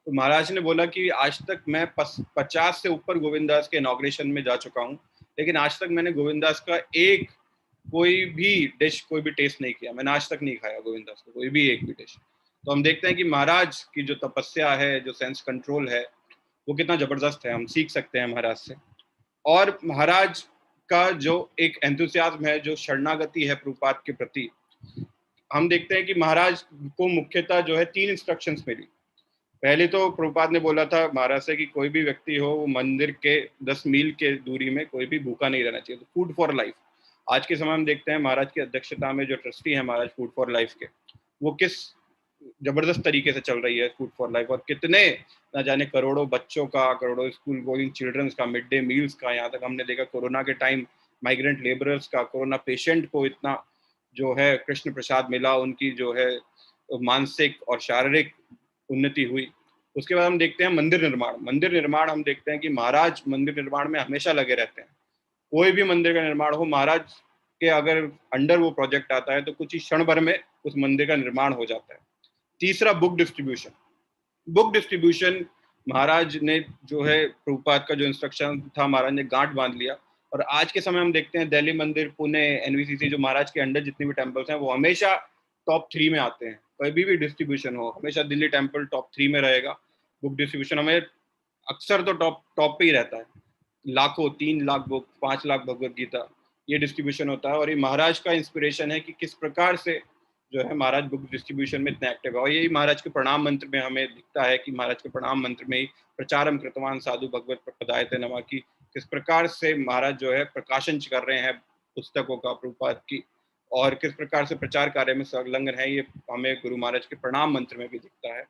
Speaker 1: तो महाराज ने बोला कि आज तक मैं 50 से ऊपर गोविंदास के इनॉग्रेशन में जा चुका हूँ, लेकिन आज तक मैंने गोविंदास का एक कोई भी डिश, कोई भी टेस्ट नहीं किया। मैंने आज तक नहीं खाया गोविंदास का कोई भी एक भी डिश। तो हम देखते हैं कि महाराज की जो तपस्या है, जो सेंस कंट्रोल है, वो कितना जबरदस्त है। हम सीख सकते हैं महाराज से। और महाराज का जो एक एंथुसियाज्म है, जो शरणागति है प्रभुपाद के प्रति, हम देखते हैं कि महाराज को मुख्यतः जो है 3 इंस्ट्रक्शंस मिली। पहले तो प्रभुपाद ने बोला था महाराज से कि कोई भी व्यक्ति हो, वो मंदिर के 10 मील के दूरी में कोई भी भूखा नहीं रहना चाहिए। तो फूड फॉर लाइफ, आज के समय हम देखते हैं महाराज की अध्यक्षता में जो ट्रस्टी है महाराज फूड फॉर लाइफ के, वो किस जबरदस्त तरीके से चल रही है फूड फॉर लाइफ। और कितने ना जाने करोड़ों बच्चों का, करोड़ों स्कूल गोइंग चिल्ड्रंस का, मिड डे मील्स का, यहाँ तक हमने देखा कोरोना के टाइम माइग्रेंट लेबरर्स का, कोरोना पेशेंट को इतना जो है कृष्ण प्रसाद मिला, उनकी जो है मानसिक और शारीरिक उन्नति हुई। उसके बाद हम देखते हैं मंदिर निर्माण। मंदिर निर्माण हम देखते हैं कि महाराज मंदिर निर्माण में हमेशा लगे रहते हैं। कोई भी मंदिर का निर्माण हो, महाराज के अगर अंडर वो प्रोजेक्ट आता है तो कुछ ही क्षण भर में उस मंदिर का निर्माण हो जाता है। तीसरा, बुक डिस्ट्रीब्यूशन। बुक डिस्ट्रीब्यूशन महाराज ने जो है प्रभुपाद का जो इंस्ट्रक्शन था, महाराज ने गांठ बांध लिया। और आज के समय हम देखते हैं दिल्ली मंदिर, पुणे, एनवीसीसी, जो महाराज के अंडर जितने भी टेम्पल्स हैं, वो हमेशा टॉप 3 में आते हैं। कभी भी डिस्ट्रीब्यूशन हो, हमेशा दिल्ली टेम्पल टॉप 3 में रहेगा। बुक डिस्ट्रीब्यूशन हमें अक्सर तो टॉप पे ही रहता है। लाखों, 3 लाख बुक, 5 लाख भगवत गीता, ये डिस्ट्रीब्यूशन होता है। और ये महाराज का इंस्पिरेशन है कि किस प्रकार से जो है महाराज बुक डिस्ट्रीब्यूशन में इतने एक्टिव है। और यही महाराज के प्रणाम मंत्र में हमें दिखता है कि महाराज के प्रणाम मंत्र में ही प्रचारम कृतवान साधु भगवत प्रपदायते नमः की किस प्रकार से महाराज जो है प्रकाशन कर रहे हैं पुस्तकों का प्रभुपाद की, और किस प्रकार से प्रचार कार्य में संलग्न है, ये हमें गुरु महाराज के प्रणाम मंत्र में भी दिखता है।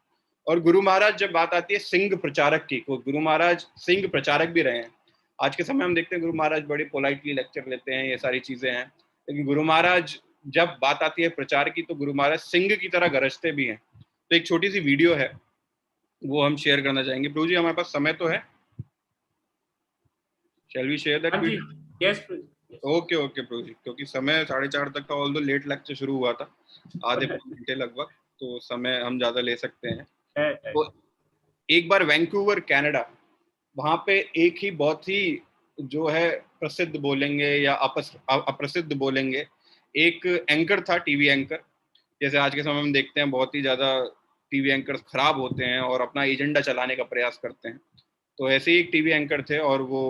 Speaker 1: और गुरु महाराज, जब बात आती है सिंह प्रचारक की, को गुरु महाराज सिंह प्रचारक भी रहे हैं। आज के समय हम देखते हैं गुरु महाराज बड़ी पोलाइटली लेक्चर लेते हैं, ये सारी चीजें हैं, लेकिन गुरु महाराज जब बात आती है प्रचार की तो गुरु महाराज सिंह की तरह गरजते भी हैं। तो एक छोटी सी वीडियो है, वो हम शेयर करना चाहेंगे। प्रभु जी, हमारे पास समय तो है, shall we share that video?
Speaker 3: Yes
Speaker 1: okay okay Prabhu ji, क्योंकि समय 4:30 तक का, ऑल्दो लेट लेक्चर शुरू हुआ था, आधे पौने घंटे लगभग, तो समय हम ज्यादा ले सकते हैं। तो एक बार वैंकूवर कनाडा, वहां पे एक ही बहुत ही जो है प्रसिद्ध बोलेंगे या अप्रसिद्ध बोलेंगे, एक एंकर था, टीवी एंकर। जैसे आज के समय में देखते हैं बहुत ही ज्यादा टीवी एंकर खराब होते हैं और अपना एजेंडा चलाने का प्रयास करते हैं। तो ऐसे ही एक टीवी एंकर थे और वो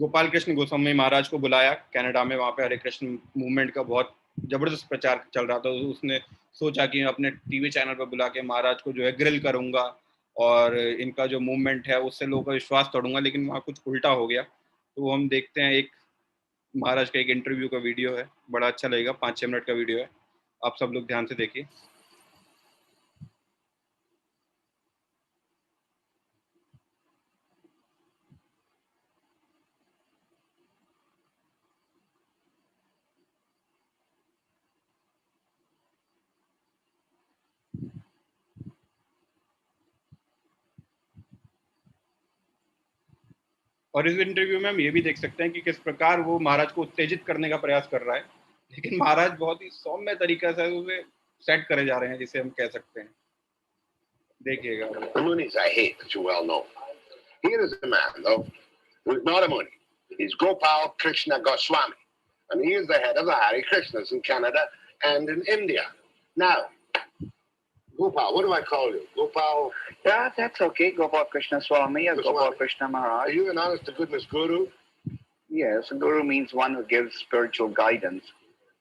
Speaker 1: गोपाल कृष्ण गोस्वामी महाराज को बुलाया कनाडा में। वहाँ पे हरे कृष्ण मूवमेंट का बहुत जबरदस्त प्रचार चल रहा था। उसने सोचा कि अपने टीवी चैनल पर बुला के महाराज को जो है ग्रिल करूंगा और इनका जो मूवमेंट है उससे लोगों का विश्वास तोड़ूंगा, लेकिन वहाँ कुछ उल्टा हो गया। तो वो हम देखते हैं, एक महाराज का एक इंटरव्यू का वीडियो है, बड़ा अच्छा लगेगा, 5-6 मिनट का वीडियो है, आप सब लोग ध्यान से देखिए। और इस इंटरव्यू में हम ये भी देख सकते हैं कि किस प्रकार वो महाराज को उत्तेजित करने का प्रयास कर रहा है, लेकिन महाराज बहुत ही सौम्य तरीका से उसे सेट करे जा रहे हैं, जिसे हम कह सकते हैं। देखिएगा।
Speaker 2: The Munis I hate, as you well know. Here is a man, though, who is not a Muni. He's Gopal Krishna Goswami, and he is the head of the Hare Krishnas in Canada and in India. Now, Gopal, what do I call you? Gopal?
Speaker 3: Yeah, that's okay. Gopal Krishna Swami or
Speaker 2: Goswami.
Speaker 3: Gopal Krishna
Speaker 2: Are
Speaker 3: Maharaj.
Speaker 2: you an honest-to-goodness guru?
Speaker 3: Yes, a guru means one who gives spiritual guidance.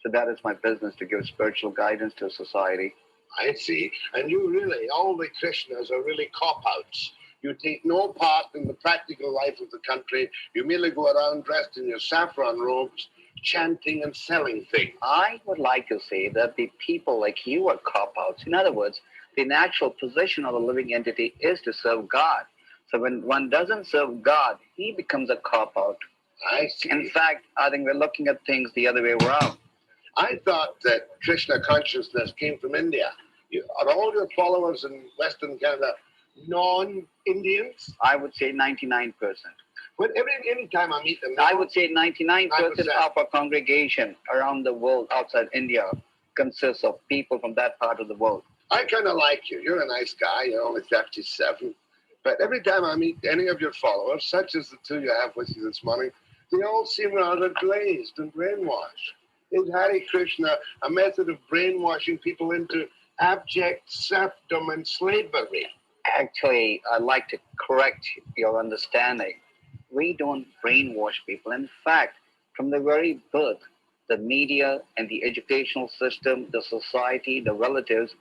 Speaker 3: So that is my business, to give spiritual guidance to society.
Speaker 2: I see. And you really, all the Krishnas are really cop-outs. You take no part in the practical life of the country. You merely go around dressed in your saffron robes, chanting and selling things.
Speaker 3: I would like to say that the people like you are cop-outs. In other words, the natural position of a living entity is to serve God. So when one doesn't serve God, he becomes a cop-out.
Speaker 2: I see.
Speaker 3: In fact, I think we're looking at things the other way around.
Speaker 2: I thought that Krishna consciousness came from India. Are all your followers in Western Canada non-Indians?
Speaker 3: I would say 99%.
Speaker 2: But any time I meet them,
Speaker 3: I would say 99%
Speaker 2: 9%.
Speaker 3: of our congregation around the world outside India consists of people from that part of the world.
Speaker 2: I kind of like you. You're a nice guy. You're only 57. But every time I meet any of your followers, such as the two you have with you this morning, they all seem rather glazed and brainwashed. Is Hare Krishna a method of brainwashing people into abject serfdom and slavery?
Speaker 3: Actually, I'd like to correct your understanding. We don't brainwash people. In fact, from the very birth, the media and the educational system, the society, the relatives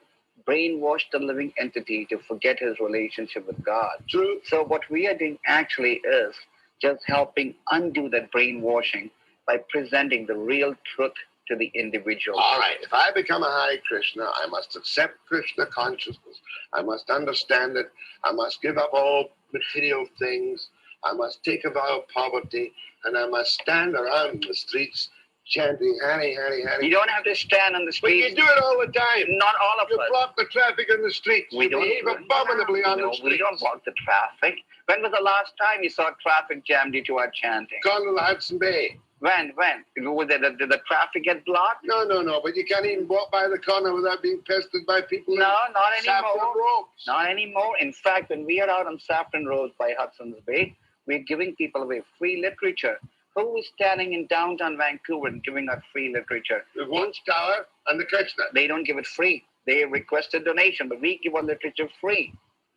Speaker 3: brainwash the living entity to forget his relationship with God.
Speaker 2: True.
Speaker 3: So what we are doing actually is just helping undo that brainwashing by presenting the real truth to the individual.
Speaker 2: All right. If I become a Hare Krishna, I must accept Krishna consciousness. I must understand it. I must give up all material things. I must take a vow of poverty, and I must stand around in the streets chanting Hare, Hare, Hare.
Speaker 3: You don't have to stand on the
Speaker 2: But
Speaker 3: street.
Speaker 2: you do it all the time.
Speaker 3: Not all of
Speaker 2: You
Speaker 3: us.
Speaker 2: block the traffic in the streets.
Speaker 3: We
Speaker 2: You
Speaker 3: don't
Speaker 2: behave abominably on the streets.
Speaker 3: We don't block the traffic. When was the last time you saw traffic jammed due to our chanting?
Speaker 2: Gone to the Hudson Bay.
Speaker 3: When? Did the traffic get blocked?
Speaker 2: No. But you can't even walk by the corner without being pestered by people
Speaker 3: No,
Speaker 2: in
Speaker 3: not
Speaker 2: saffron
Speaker 3: anymore.
Speaker 2: robes.
Speaker 3: Not anymore. In fact, when we are out on Saffron Road by Hudson's Bay, we're giving people away free literature. Who is standing in downtown Vancouver and giving out free literature?
Speaker 2: The Watchtower and the Krishna.
Speaker 3: They don't give it free. They request a donation, but we give our literature free.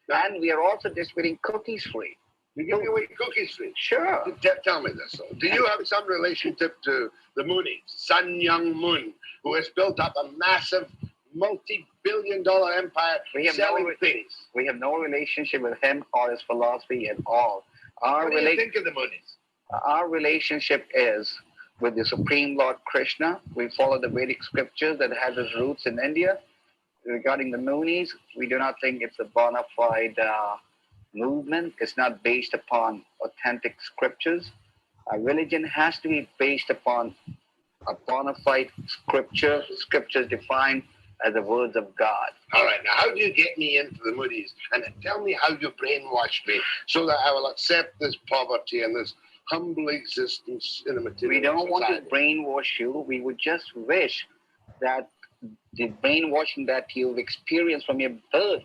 Speaker 3: And we are also distributing cookies free.
Speaker 2: You give away cookies free.
Speaker 3: Sure.
Speaker 2: Tell me this. Do you have some relationship to the Moonies, Sun Young Moon, who has built up a massive multi-billion-dollar empire selling things?
Speaker 3: We have no relationship with him or his philosophy at all.
Speaker 2: What do you think of the Moonies?
Speaker 3: Our relationship is with the Supreme Lord Krishna. We follow the Vedic scriptures that has its roots in India. Regarding the Moonies, we do not think it's a bona fide movement. It's not based upon authentic scriptures. Our religion has to be based upon a bona fide scripture. Scriptures defined as the words of God.
Speaker 2: All right, now how do you get me into the Moonies? And tell me how you brainwashed me so that I will accept this poverty and this humble existence in a material
Speaker 3: We don't want to
Speaker 2: society.
Speaker 3: brainwash you. We would just wish that the brainwashing that you've experienced from your birth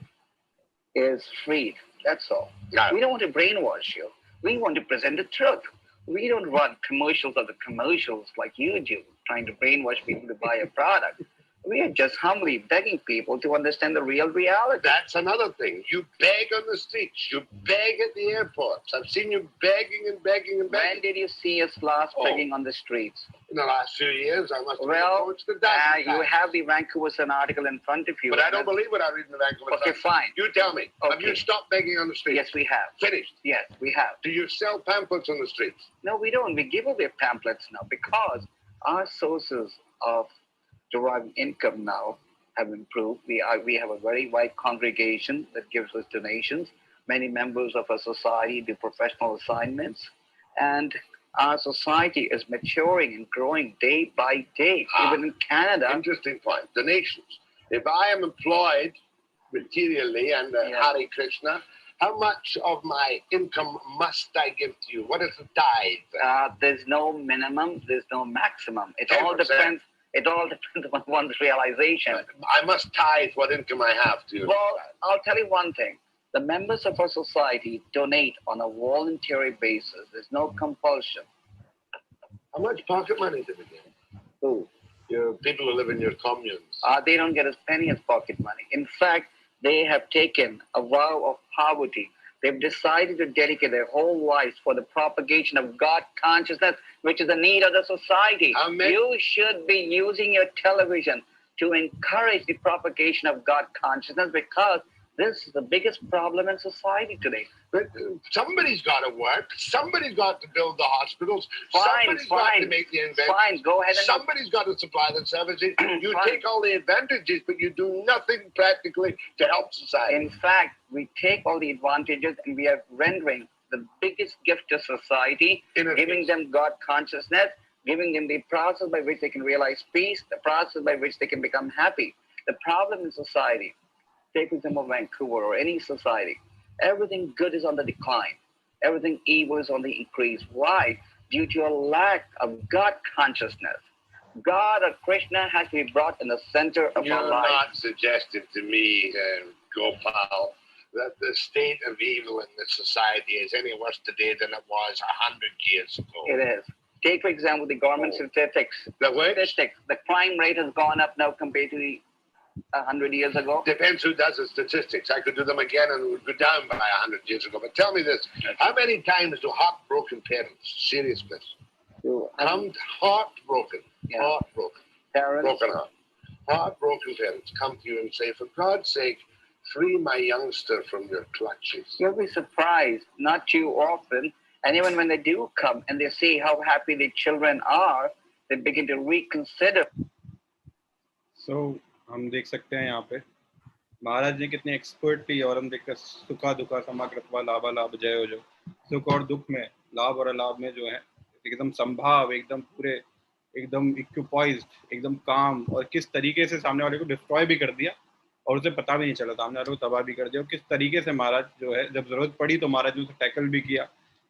Speaker 3: is freed. That's all.
Speaker 2: Yeah.
Speaker 3: We don't want to brainwash you. We want to present the truth. We don't run commercials of the commercials like you do, trying to brainwash people to buy a product. We are just humbly begging people to understand the real reality.
Speaker 2: That's another thing. You beg on the streets. You beg at the airports. I've seen you begging and begging and
Speaker 3: When
Speaker 2: begging.
Speaker 3: did you see us last
Speaker 2: Oh.
Speaker 3: begging on the streets?
Speaker 2: In the last few years, I must have
Speaker 3: Well,
Speaker 2: approached a dozen
Speaker 3: you
Speaker 2: times.
Speaker 3: have the Vancouver Sun article in front of you.
Speaker 2: But I don't believe what I read in the Vancouver
Speaker 3: Okay,
Speaker 2: Sun.
Speaker 3: fine.
Speaker 2: You tell me. Have
Speaker 3: Okay.
Speaker 2: you stopped begging on the streets?
Speaker 3: Yes, we have.
Speaker 2: Finished.
Speaker 3: Yes, we have.
Speaker 2: Do you sell pamphlets on the streets?
Speaker 3: No, we don't. We give away pamphlets now because our sources of deriving income now have improved. We have a very wide congregation that gives us donations. Many members of our society do professional assignments, and our society is maturing and growing day by day. Even in Canada,
Speaker 2: Interesting point. Donations. If I am employed materially and
Speaker 3: Yeah.
Speaker 2: Hare Krishna, how much of my income must I give to you? What is the tithe?
Speaker 3: there's no minimum, there's no maximum. It all
Speaker 2: 10%.
Speaker 3: depends. It all depends on one's realization.
Speaker 2: I must tithe what income I have to you.
Speaker 3: Well, I'll tell you one thing. The members of our society donate on a voluntary basis. There's no compulsion.
Speaker 2: How much pocket money do they get?
Speaker 3: Who?
Speaker 2: Your people who live in your communes.
Speaker 3: They don't get a penny as pocket money. In fact, they have taken a vow of poverty. They've decided to dedicate their whole lives for the propagation of God consciousness, which is the need of the society.
Speaker 2: Amen.
Speaker 3: You should be using your television to encourage the propagation of God consciousness because this is the biggest problem in society today.
Speaker 2: But somebody's got to work. Somebody's got to build the hospitals.
Speaker 3: Fine,
Speaker 2: Somebody's got to
Speaker 3: fine.
Speaker 2: make the inventions.
Speaker 3: Fine, go ahead and
Speaker 2: Somebody's got to supply the services. You
Speaker 3: Fine.
Speaker 2: take all the advantages, but you do nothing practically to help society.
Speaker 3: in fact, we take all the advantages and we are rendering the biggest gift to society, giving them God consciousness, giving them the process by which they can realize peace, the process by which they can become happy. The problem in society, take for example Vancouver or any society, everything good is on the decline. Everything evil is on the increase. Why? Due to a lack of God consciousness. God or Krishna has to be brought in the center of
Speaker 2: You're
Speaker 3: our lives.
Speaker 2: not suggesting to me, Gopal, that the state of evil in this society is any worse today than it was 100 years ago.
Speaker 3: It is. Take, for example, the government statistics.
Speaker 2: The which
Speaker 3: Statistics. The crime rate has gone up now compared to 100 years ago.
Speaker 2: depends who does the statistics. I could do them again and it would go down by 100 years ago. But tell me this, how many times do heartbroken parents, seriously, come heartbroken,
Speaker 3: Yeah.
Speaker 2: heartbroken,
Speaker 3: Parents,
Speaker 2: broken heart, heartbroken parents come to you and say, for God's sake, free my youngster from your clutches.
Speaker 3: you'll be surprised, not too often. And even when they do come and they see how happy the children are, they begin to reconsider.
Speaker 1: So हम देख सकते हैं यहाँ पे महाराज ने कितने expertly और हम देखते हैं सुखा दुखा समाकृतवा लाभा लाभ जय हो जो सुख और दुख में लाभ और अलाभ में जो है एकदम संभाव एकदम पूरे एकदम इक्विपॉइज्ड एकदम काम और किस तरीके से सामने वाले को डिस्ट्रॉय भी कर दिया और उसे पता भी नहीं चला सामने वाले को तबाह भी कर दिया और किस तरीके से महाराज जो है जब जरूरत पड़ी तो महाराज ने उसे टैकल भी किया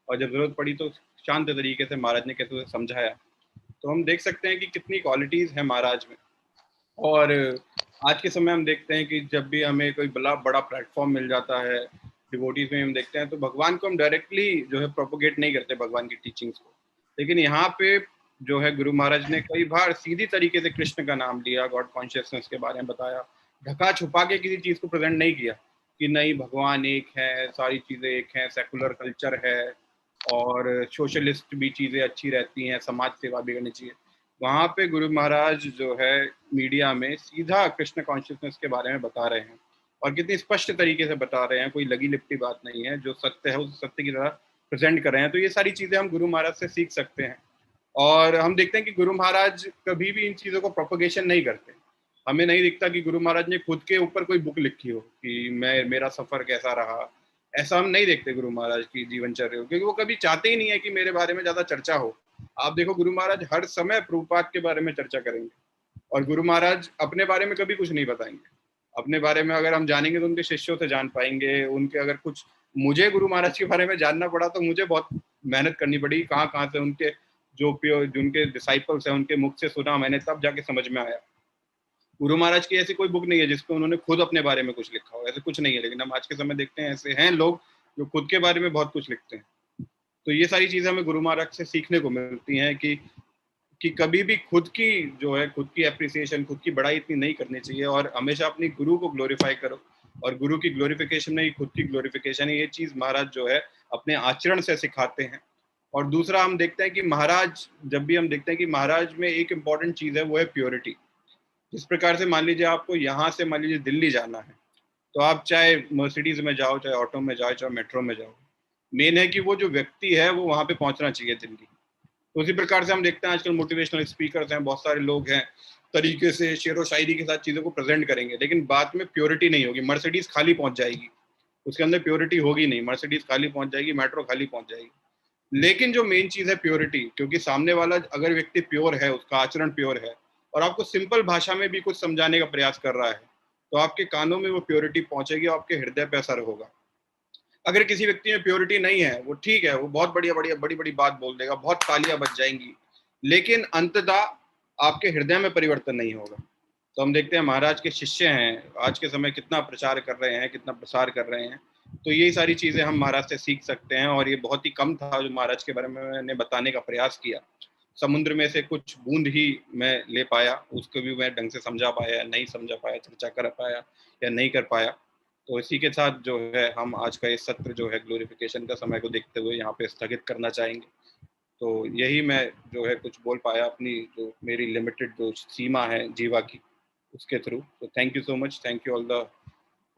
Speaker 1: और जब जरूरत पड़ी तो शांत तरीके से महाराज ने कैसे उसे समझाया। तो हम देख सकते हैं कि कितनी क्वालिटीज़ हैं महाराज में। और आज के समय हम देखते हैं कि जब भी हमें कोई बड़ा प्लेटफॉर्म मिल जाता है डिवोटीज में हम देखते हैं तो भगवान को हम डायरेक्टली जो है प्रोपोगेट नहीं करते भगवान की टीचिंग्स को, लेकिन यहाँ पे जो है गुरु महाराज ने कई बार सीधी तरीके से कृष्ण का नाम लिया, गॉड कॉन्शियसनेस के बारे में बताया, ढका छुपा के किसी चीज़ को प्रेजेंट नहीं किया कि नहीं भगवान एक है, सारी चीज़ें एक हैं, सेकुलर कल्चर है और सोशलिस्ट भी चीज़ें अच्छी रहती हैं, समाज सेवा भी करनी चाहिए। वहाँ पे गुरु महाराज जो है मीडिया में सीधा कृष्ण कॉन्शियसनेस के बारे में बता रहे हैं और कितनी स्पष्ट तरीके से बता रहे हैं, कोई लगी लिपटी बात नहीं है, जो सत्य है उस सत्य की तरह प्रेजेंट कर रहे हैं। तो ये सारी चीज़ें हम गुरु महाराज से सीख सकते हैं और हम देखते हैं कि गुरु महाराज कभी भी इन चीज़ों को प्रोपोगेशन नहीं करते। हमें नहीं दिखता कि गुरु महाराज ने खुद के ऊपर कोई बुक लिखी हो कि मेरा सफ़र कैसा रहा, ऐसा हम नहीं देखते गुरु महाराज की जीवनचर्या, क्योंकि वो कभी चाहते ही नहीं है कि मेरे बारे में ज़्यादा चर्चा हो। आप देखो गुरु महाराज हर समय प्रभुपाद के बारे में चर्चा करेंगे और गुरु महाराज अपने बारे में कभी कुछ नहीं बताएंगे। अपने बारे में अगर हम जानेंगे तो उनके शिष्यों से जान पाएंगे। उनके अगर कुछ मुझे गुरु महाराज के बारे में जानना पड़ा तो मुझे बहुत मेहनत करनी पड़ी, कहाँ कहाँ से उनके जो उनके डिसाइपल्स हैं उनके मुख से सुना मैंने, तब जाके समझ में आया। गुरु महाराज की ऐसी कोई बुक नहीं है जिसपे उन्होंने खुद अपने बारे में कुछ लिखा हो, ऐसे कुछ नहीं है। लेकिन हम आज के समय देखते हैं ऐसे हैं लोग जो खुद के बारे में बहुत कुछ लिखते हैं। तो ये सारी चीजें हमें गुरु महाराज से सीखने को मिलती हैं कि कभी भी खुद की जो है, खुद की एप्रिसिएशन, खुद की बड़ाई इतनी नहीं करनी चाहिए, और हमेशा अपनी गुरु को ग्लोरीफाई करो। और गुरु की ग्लोरिफिकेशन नहीं, खुद की ग्लोरिफिकेशन है, ये चीज महाराज जो है अपने आचरण से सिखाते हैं। और दूसरा हम देखते हैं कि महाराज, जब भी हम देखते हैं कि महाराज में एक इम्पॉर्टेंट चीज है, वो है प्योरिटी। जिस प्रकार से मान लीजिए आपको यहाँ से मान लीजिए दिल्ली जाना है, तो आप चाहे मर्सिडीज में जाओ, चाहे ऑटो में जाओ, चाहे मेट्रो में जाओ, मेन है कि वो जो व्यक्ति है वो वहां पे पहुंचना चाहिए दिल्ली। तो उसी प्रकार से हम देखते हैं आजकल मोटिवेशनल स्पीकर्स हैं, बहुत सारे लोग हैं, तरीके से शेर व शायरी के साथ चीज़ों को प्रेजेंट करेंगे, लेकिन बात में प्योरिटी नहीं होगी। मर्सिडीज खाली पहुंच जाएगी, उसके अंदर प्योरिटी होगी नहीं। मर्सिडीज खाली पहुंच जाएगी, मेट्रो खाली पहुंच जाएगी। लेकिन जो मेन चीज़ है प्योरिटी, क्योंकि सामने वाला अगर व्यक्ति प्योर है, उसका आचरण प्योर है, और आपको सिंपल भाषा में भी कुछ समझाने का प्रयास कर रहा है, तो आपके कानों में वो प्योरिटी पहुंचेगी और आपके हृदय पे असर होगा। अगर किसी व्यक्ति में प्योरिटी नहीं है, वो ठीक है, वो बहुत बढ़िया बढ़िया बड़ी बड़ी बात बोल देगा, बहुत तालियां बज जाएंगी, लेकिन अंततः आपके हृदय में परिवर्तन नहीं होगा। तो हम देखते हैं महाराज के शिष्य हैं आज के समय कितना प्रचार कर रहे हैं, कितना प्रसार कर रहे हैं। तो यही सारी चीजें हम महाराज से सीख सकते हैं, और ये बहुत ही कम था जो महाराज के बारे में मैंने बताने का प्रयास किया। समुद्र में से कुछ बूंद ही मैं ले पाया, उसको भी मैं ढंग से समझा पाया, नहीं समझा पाया, चर्चा कर पाया या नहीं कर पाया। तो इसी के साथ जो है हम आज का ये सत्र जो है ग्लोरिफिकेशन का समय को देखते हुए यहाँ पे स्थगित करना चाहेंगे। तो यही मैं जो है कुछ बोल पाया, अपनी जो मेरी लिमिटेड जो सीमा है जीवा की, उसके थ्रू। तो thank you so much, thank you all the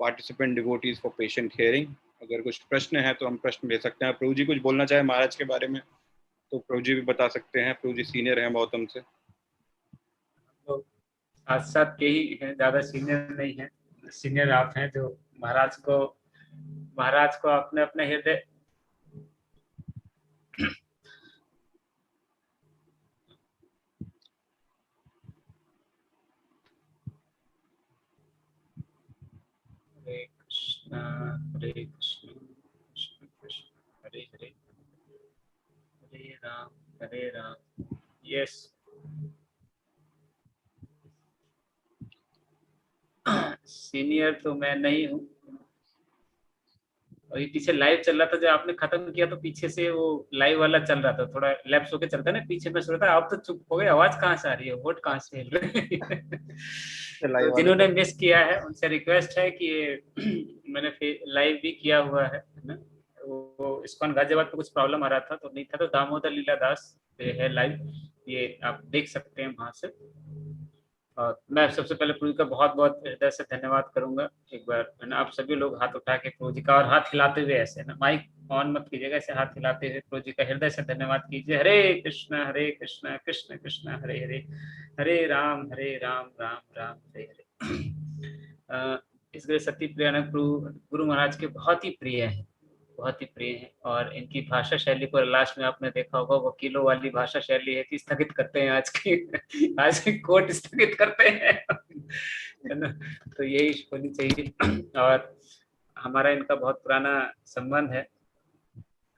Speaker 1: participant devotees for patient hearing. अगर कुछ प्रश्न है तो हम प्रश्न ले सकते हैं। प्रभु जी कुछ बोलना चाहे महाराज के बारे में तो प्रभु जी भी बता सकते हैं। प्रभु जी सीनियर हैं बहुत हमसे।
Speaker 4: तो साथ साथ के ही हैं, ज्यादा सीनियर नहीं है। सीनियर आप हैं जो महाराज को अपने अपने हृदय हरे कृष्णा हरे कृष्णा कृष्ण कृष्ण हरे हरे, हरे राम। यस, सीनियर तो मैं नहीं हूँ। और ये पीछे लाइव चल रहा था, जब आपने खत्म किया तो पीछे से वो लाइव वाला चल रहा था, थोड़ा लैप्स होके चलता है ना पीछे में, सुन रहा था। आप तो चुप हो गए, आवाज कहाँ से आ रही है, वोट कहाँ से हिल रहे हैं? तो जिन्होंने मिस किया है उनसे रिक्वेस्ट है कि मैंने लाइव भी किया हुआ है ना, वो इस्कॉन गाजियाबाद पे कुछ प्रॉब्लम आ रहा था तो नहीं था, तो दामोदर लीला दास पे है लाइव, ये आप देख सकते हैं वहां से। और मैं सबसे पहले प्रभु का बहुत बहुत हृदय से धन्यवाद करूंगा। एक बार है ना, आप सभी लोग हाथ उठा के प्रभु जी का, और हाथ हिलाते हुए ऐसे ना, माइक ऑन मत कीजिएगा, ऐसे हाथ हिलाते हुए प्रभु जी का हृदय से धन्यवाद कीजिए। हरे कृष्णा कृष्ण कृष्ण हरे हरे, हरे राम राम राम हरे हरे। इसलिए सती प्रिय गुरु महाराज के बहुत ही प्रिय है, बहुत ही प्रिय है। और इनकी भाषा शैली को लास्ट में आपने देखा होगा, वकीलों वाली भाषा शैली है कि स्थगित करते हैं आज की कोर्ट स्थगित करते हैं, है ना। तो यही होनी चाहिए। और हमारा इनका बहुत पुराना संबंध है,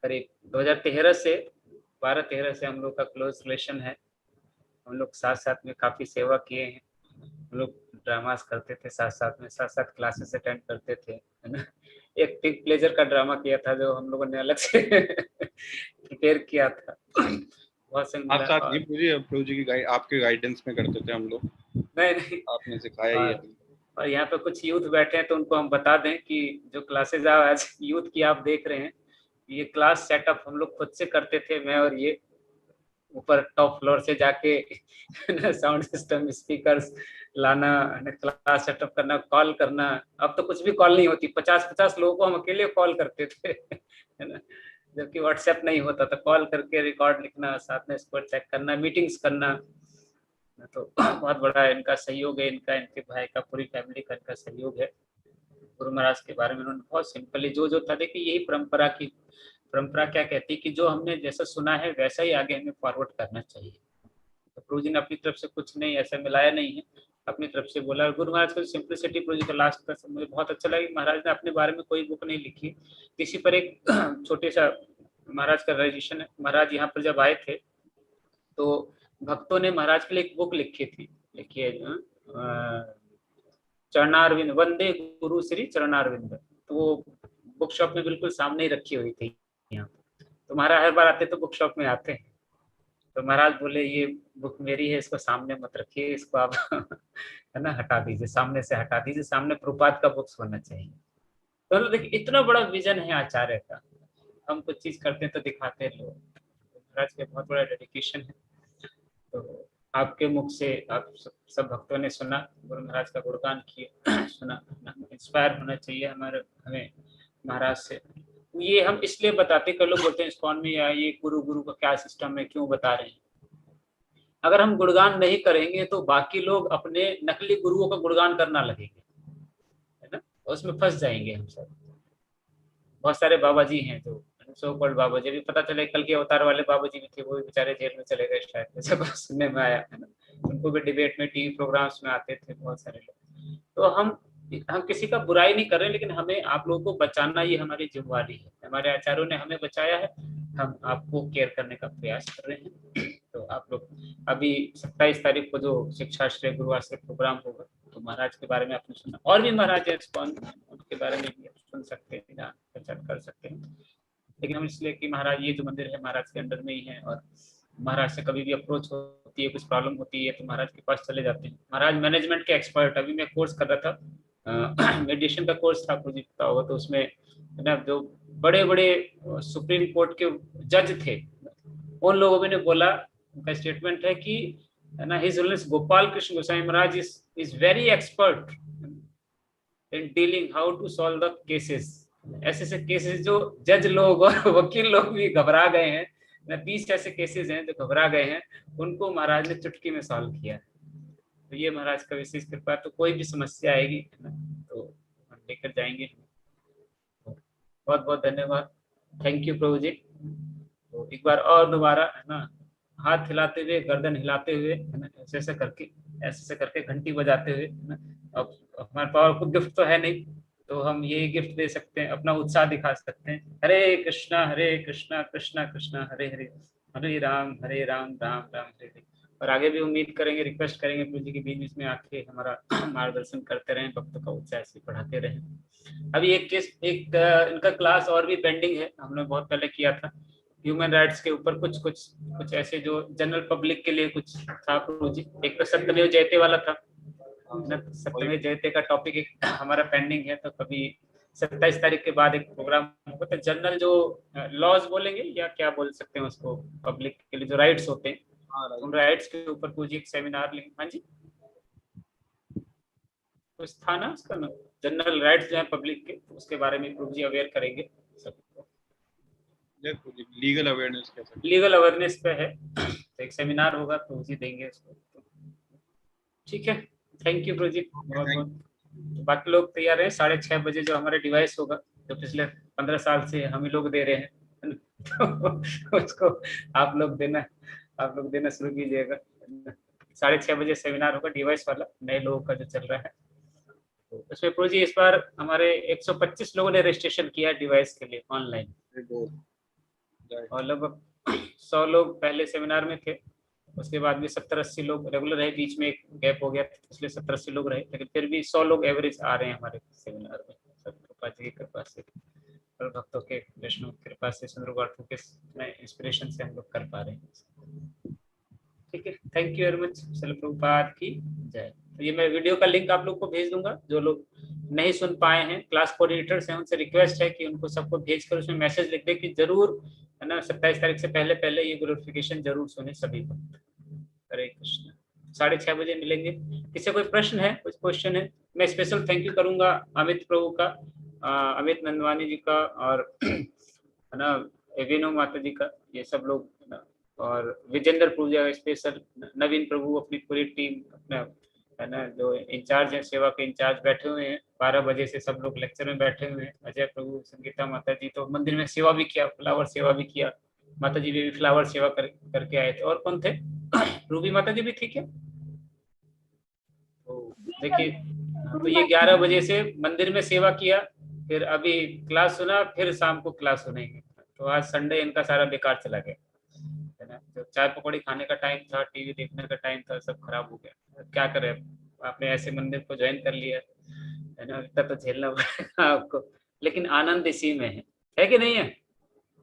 Speaker 4: करीब 2013 से 12-13 से हम लोग का क्लोज रिलेशन है। हम लोग साथ साथ में काफी सेवा किए हैं, हम लोग ड्रामास करते थे साथ साथ क्लासेस अटेंड करते थे, है ना। एक बिग प्लेजर का ड्रामा किया था जो हम लोगों ने अलग से प्रिपेयर किया था, बहुत
Speaker 1: आप साथ नहीं प्रभु जी की आपके गाइडेंस में करते थे हम लोग,
Speaker 4: नहीं
Speaker 1: आपने सिखाया ही है।
Speaker 4: और यहाँ पे कुछ यूथ बैठे हैं तो उनको हम बता दें कि जो क्लासेस आज यूथ की आप देख रहे हैं, ये क्लास सेटअप हम लोग खुद से करते थे, मैं और ये ऊपर टॉप फ्लोर से जाके साउंड सिस्टम स्पीकर्स लाना, क्लास सेटअप करना, कॉल करना। अब तो कुछ भी कॉल नहीं होती, 50-50 लोगों को हम अकेले कॉल करते थे, है ना। जबकि व्हाट्सएप नहीं होता था, कॉल करके रिकॉर्ड लिखना, साथ में स्कोर चेक करना, मीटिंग्स करना। तो बहुत बड़ा इनका सहयोग है, इनके भाई का, पूरी फैमिली का इनका सहयोग है। गुरु महाराज के बारे में उन्होंने बहुत सिंपली जो था, देखिए यही परंपरा क्या कहती है कि जो हमने जैसा सुना है वैसा ही आगे हमें फॉरवर्ड करना चाहिए। तो प्रभु जी ने अपनी तरफ से कुछ नहीं ऐसा मिलाया नहीं है, अपनी तरफ से बोला। गुरु महाराज का सिंपलिसिटी प्रभु जी का लास्ट का मुझे बहुत अच्छा लगा। महाराज ने अपने बारे में कोई बुक नहीं लिखी, किसी पर एक छोटे सा महाराज का रजिस्ट्रेशन है। महाराज यहाँ पर जब आए थे तो भक्तों ने महाराज के लिए एक बुक लिखी थी, लिखिए चरणारविंद, वंदे गुरु श्री चरणारविंद। तो वो बुक शॉप में बिल्कुल सामने ही रखी हुई थी यहाँ। तो महाराज हर बार आते तो बुक शॉप में आते हैं, तो महाराज बोले ये बुक मेरी है, इसको सामने मत रखिए, इसको आप है ना हटा दीजिए, सामने से हटा दीजिए, सामने प्रभुपाद का बुक्स होना चाहिए। तो देखिए इतना बड़ा विजन है आचार्य का, हम कुछ चीज करते हैं तो दिखाते हैं लोग। महाराज के बहुत बड़ा डेडिकेशन है। तो आपके मुख से आप सब भक्तों ने सुना, गुरु महाराज का गुणगान किए, सुना, इंस्पायर होना चाहिए हमें महाराज से। ये हम इसलिए बताते, कई लोग बोलते हैं इस्कॉन में या ये गुरु गुरु का क्या सिस्टम है, क्यों बता रहे हैं। अगर हम गुणगान नहीं करेंगे तो बाकी लोग अपने नकली गुरुओं का गुणगान करना लगेंगे, है ना, उसमें फंस जाएंगे हम सब। बहुत सारे बाबा जी हैं जो सो कॉल्ड बाबा जी, भी पता चले कल के अवतार वाले बाबा जी भी थे, वो भी बेचारे जेल में चले गए शायद, जब सुनने में आया, है ना। उनको भी डिबेट में, टीवी प्रोग्राम्स में आते थे बहुत सारे लोग। तो हम किसी का बुराई नहीं कर रहे, लेकिन हमें आप लोगों को बचाना ये हमारी जिम्मेवारी है। हमारे आचार्यों ने हमें बचाया है, हम आपको केयर करने का प्रयास कर रहे हैं। तो आप लोग अभी 27 तारीख को जो शिक्षाश्रय गुरुआश्रय प्रोग्राम होगा, तो महाराज के बारे में आपने सुना, और भी महाराज है उनके बारे में भी सुन सकते हैं, जान पहचान कर सकते हैं। लेकिन हम इसलिए कि महाराज ये जो मंदिर है महाराज के अंडर में ही है, और महाराज से कभी भी अप्रोच होती है, कुछ प्रॉब्लम होती है तो महाराज के पास चले जाते हैं। महाराज मैनेजमेंट के एक्सपर्ट, अभी मैं कोर्स कर रहा था, मेडिटेशन का कोर्स था, आपको पता होगा, तो उसमें ना जो बड़े बड़े सुप्रीम कोर्ट के जज थे, उन लोगों ने बोला, उनका स्टेटमेंट है कि ना his holiness Gopal Krishna Goswami Maharaj is very expert in dealing how to solve the cases. ऐसे ऐसे केसेस जो जज लोग और वकील लोग भी घबरा गए हैं ना, 20 ऐसे केसेस हैं जो घबरा गए हैं, उनको महाराज ने चुटकी में सॉल्व किया। तो ये महाराज का विशेष कृपा। तो कोई भी समस्या आएगी ना तो हम लेकर जाएंगे। बहुत बहुत धन्यवाद, थैंक यू प्रभु जी। तो एक बार और दोबारा, है ना, हाथ हिलाते हुए, गर्दन हिलाते हुए, है ना, ऐसे ऐसे करके घंटी बजाते हुए, है ना। अब हमारे पास कुछ गिफ्ट तो है नहीं, तो हम ये गिफ्ट दे सकते हैं, अपना उत्साह दिखा सकते हैं। हरे कृष्णा कृष्णा कृष्णा हरे हरे, हरे राम राम राम हरे हरे। और आगे भी उम्मीद करेंगे, रिक्वेस्ट करेंगे प्रभु जी के बीच बीच में आके हमारा मार्गदर्शन करते रहें, भक्तों का उत्साह से बढ़ाते रहें। अभी एक इनका क्लास और भी पेंडिंग है, हमने बहुत पहले किया था ह्यूमन राइट्स के ऊपर, कुछ ऐसे जो जनरल पब्लिक के लिए कुछ था प्रभु जी। एक तो सत्यमेव जयते वाला था, सत्यमेव जयते का टॉपिक एक हमारा पेंडिंग है, तो कभी 27 तारीख के बाद एक प्रोग्राम होगा। तो जनरल जो लॉज बोलेंगे या क्या बोल सकते हैं उसको, पब्लिक के लिए जो राइट्स होते हैं, उन राइट्स के ऊपर कुछ एक सेमिनार लेंगे। हाँ जी, कुछ था ना उसका ना, जनरल राइट्स जो है पब्लिक के, उसके बारे में प्रभु जी अवेयर करेंगे सबको।
Speaker 1: लीगल अवेयरनेस कैसे,
Speaker 4: लीगल अवेयरनेस पे है, तो एक सेमिनार होगा, प्रभु जी देंगे उसको। ठीक है, थैंक यू प्रभु जी बहुत बहुत। बाकी लोग तैयार हैं, 6:30 बजे जो हमारे डिवाइस होगा, जो पिछले 15 साल से हम ही लोग दे रहे हैं, तो उसको आप लोग देना शुरू कीजिएगा। 6:30 बजे सेमिनार होगा डिवाइस वाला, नए लोगों का जो चल रहा है। तो उसमें प्रभु जी इस बार हमारे 125 लोगों ने रजिस्ट्रेशन किया डिवाइस के लिए ऑनलाइन, और लगभग 100 लोग पहले सेमिनार में थे। उसके बाद भी 70-80 लोग रेगुलर रहे, बीच में एक गैप हो गया, इसलिए 70-80 लोग रहे, लेकिन फिर भी 100 लोग एवरेज आ रहे हैं हमारे सेमिनार में, सब कृपा जी की कृपा से, और भक्तों के वैष्णव कृपा से, सुंदरगाठों के इंस्पिरेशन से हम लोग कर पा रहे हैं। ठीक है, thank you very much, Srila Prabhupada की जय। तो ये मैं वीडियो का लिंक आप लोग को भेज दूंगा, जो लोग नहीं सुन पाए हैं, क्लास कोऑर्डिनेटर्स हैं, उनसे रिक्वेस्ट है कि उनको सबको भेजकर उसमें मैसेज लिख दे कि जरूर, है ना, 27 तारीख से पहले ये ग्लोरिफिकेशन जरूर सुने सभी को। हरे कृष्ण। 6:30 बजे मिलेंगे। किसी कोई प्रश्न है, कुछ क्वेश्चन है? मैं स्पेशल थैंक यू करूंगा अमित प्रभु का, अमित नंदवानी जी का, और है ना एविनो माता जी का, ये सब लोग, और विजेंद्र प्रभु जी स्पेशल, नवीन प्रभु, अपनी पूरी टीम, अपना, है ना, जो इंचार्ज है, सेवा के इंचार्ज बैठे हुए हैं। 12 बजे से सब लोग लेक्चर में बैठे हुए हैं। अजय प्रभु, संगीता माता जी तो मंदिर में सेवा भी किया, फ्लावर सेवा भी किया, माता जी भी फ्लावर सेवा करके आए थे। और कौन थे? रूबी माता जी भी थी क्या? तो देखिए, तो ये 11 बजे से मंदिर में सेवा किया, फिर अभी क्लास सुना, फिर शाम को क्लास सुनेंगे। तो आज संडे इनका सारा बेकार चला गया, है ना। तो चाय पकौड़ी खाने का टाइम था, टीवी देखने का टाइम था, सब खराब हो गया। क्या करें, आपने ऐसे मंदिर को ज्वाइन कर लिया, है ना, इतना तो झेलना पड़ेगा आपको। लेकिन आनंद इसी में है कि नहीं है?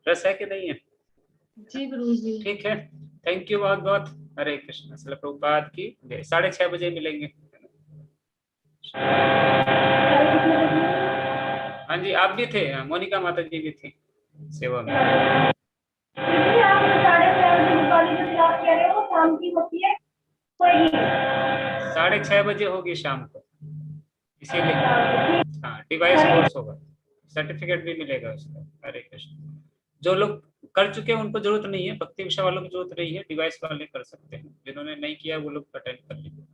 Speaker 4: रस है कि नहीं है?
Speaker 5: जी गुरु जी।
Speaker 4: ठीक है, थैंक यू बहुत बहुत। हरे कृष्ण। श्रील प्रभुपाद की जय। 6:30 बजे मिलेंगे। हाँ जी, आप भी थे, मोनिका माता जी भी थी सेवा में।
Speaker 5: दीदी आप 6:30 वाली जो क्लास कह रहे हो शाम की होती है?
Speaker 4: 6:30 बजे होगी शाम को, इसीलिए। हाँ, डिवाइस कोर्स होगा, सर्टिफिकेट भी मिलेगा उसका। हरे कृष्ण। जो लोग कर चुके हैं उनको जरूरत नहीं है, भक्ति विषय वालों की जरूरत नहीं है, डिवाइस वाले कर सकते हैं। जिन्होंने नहीं किया वो लोग अटेंड कर लीजिए।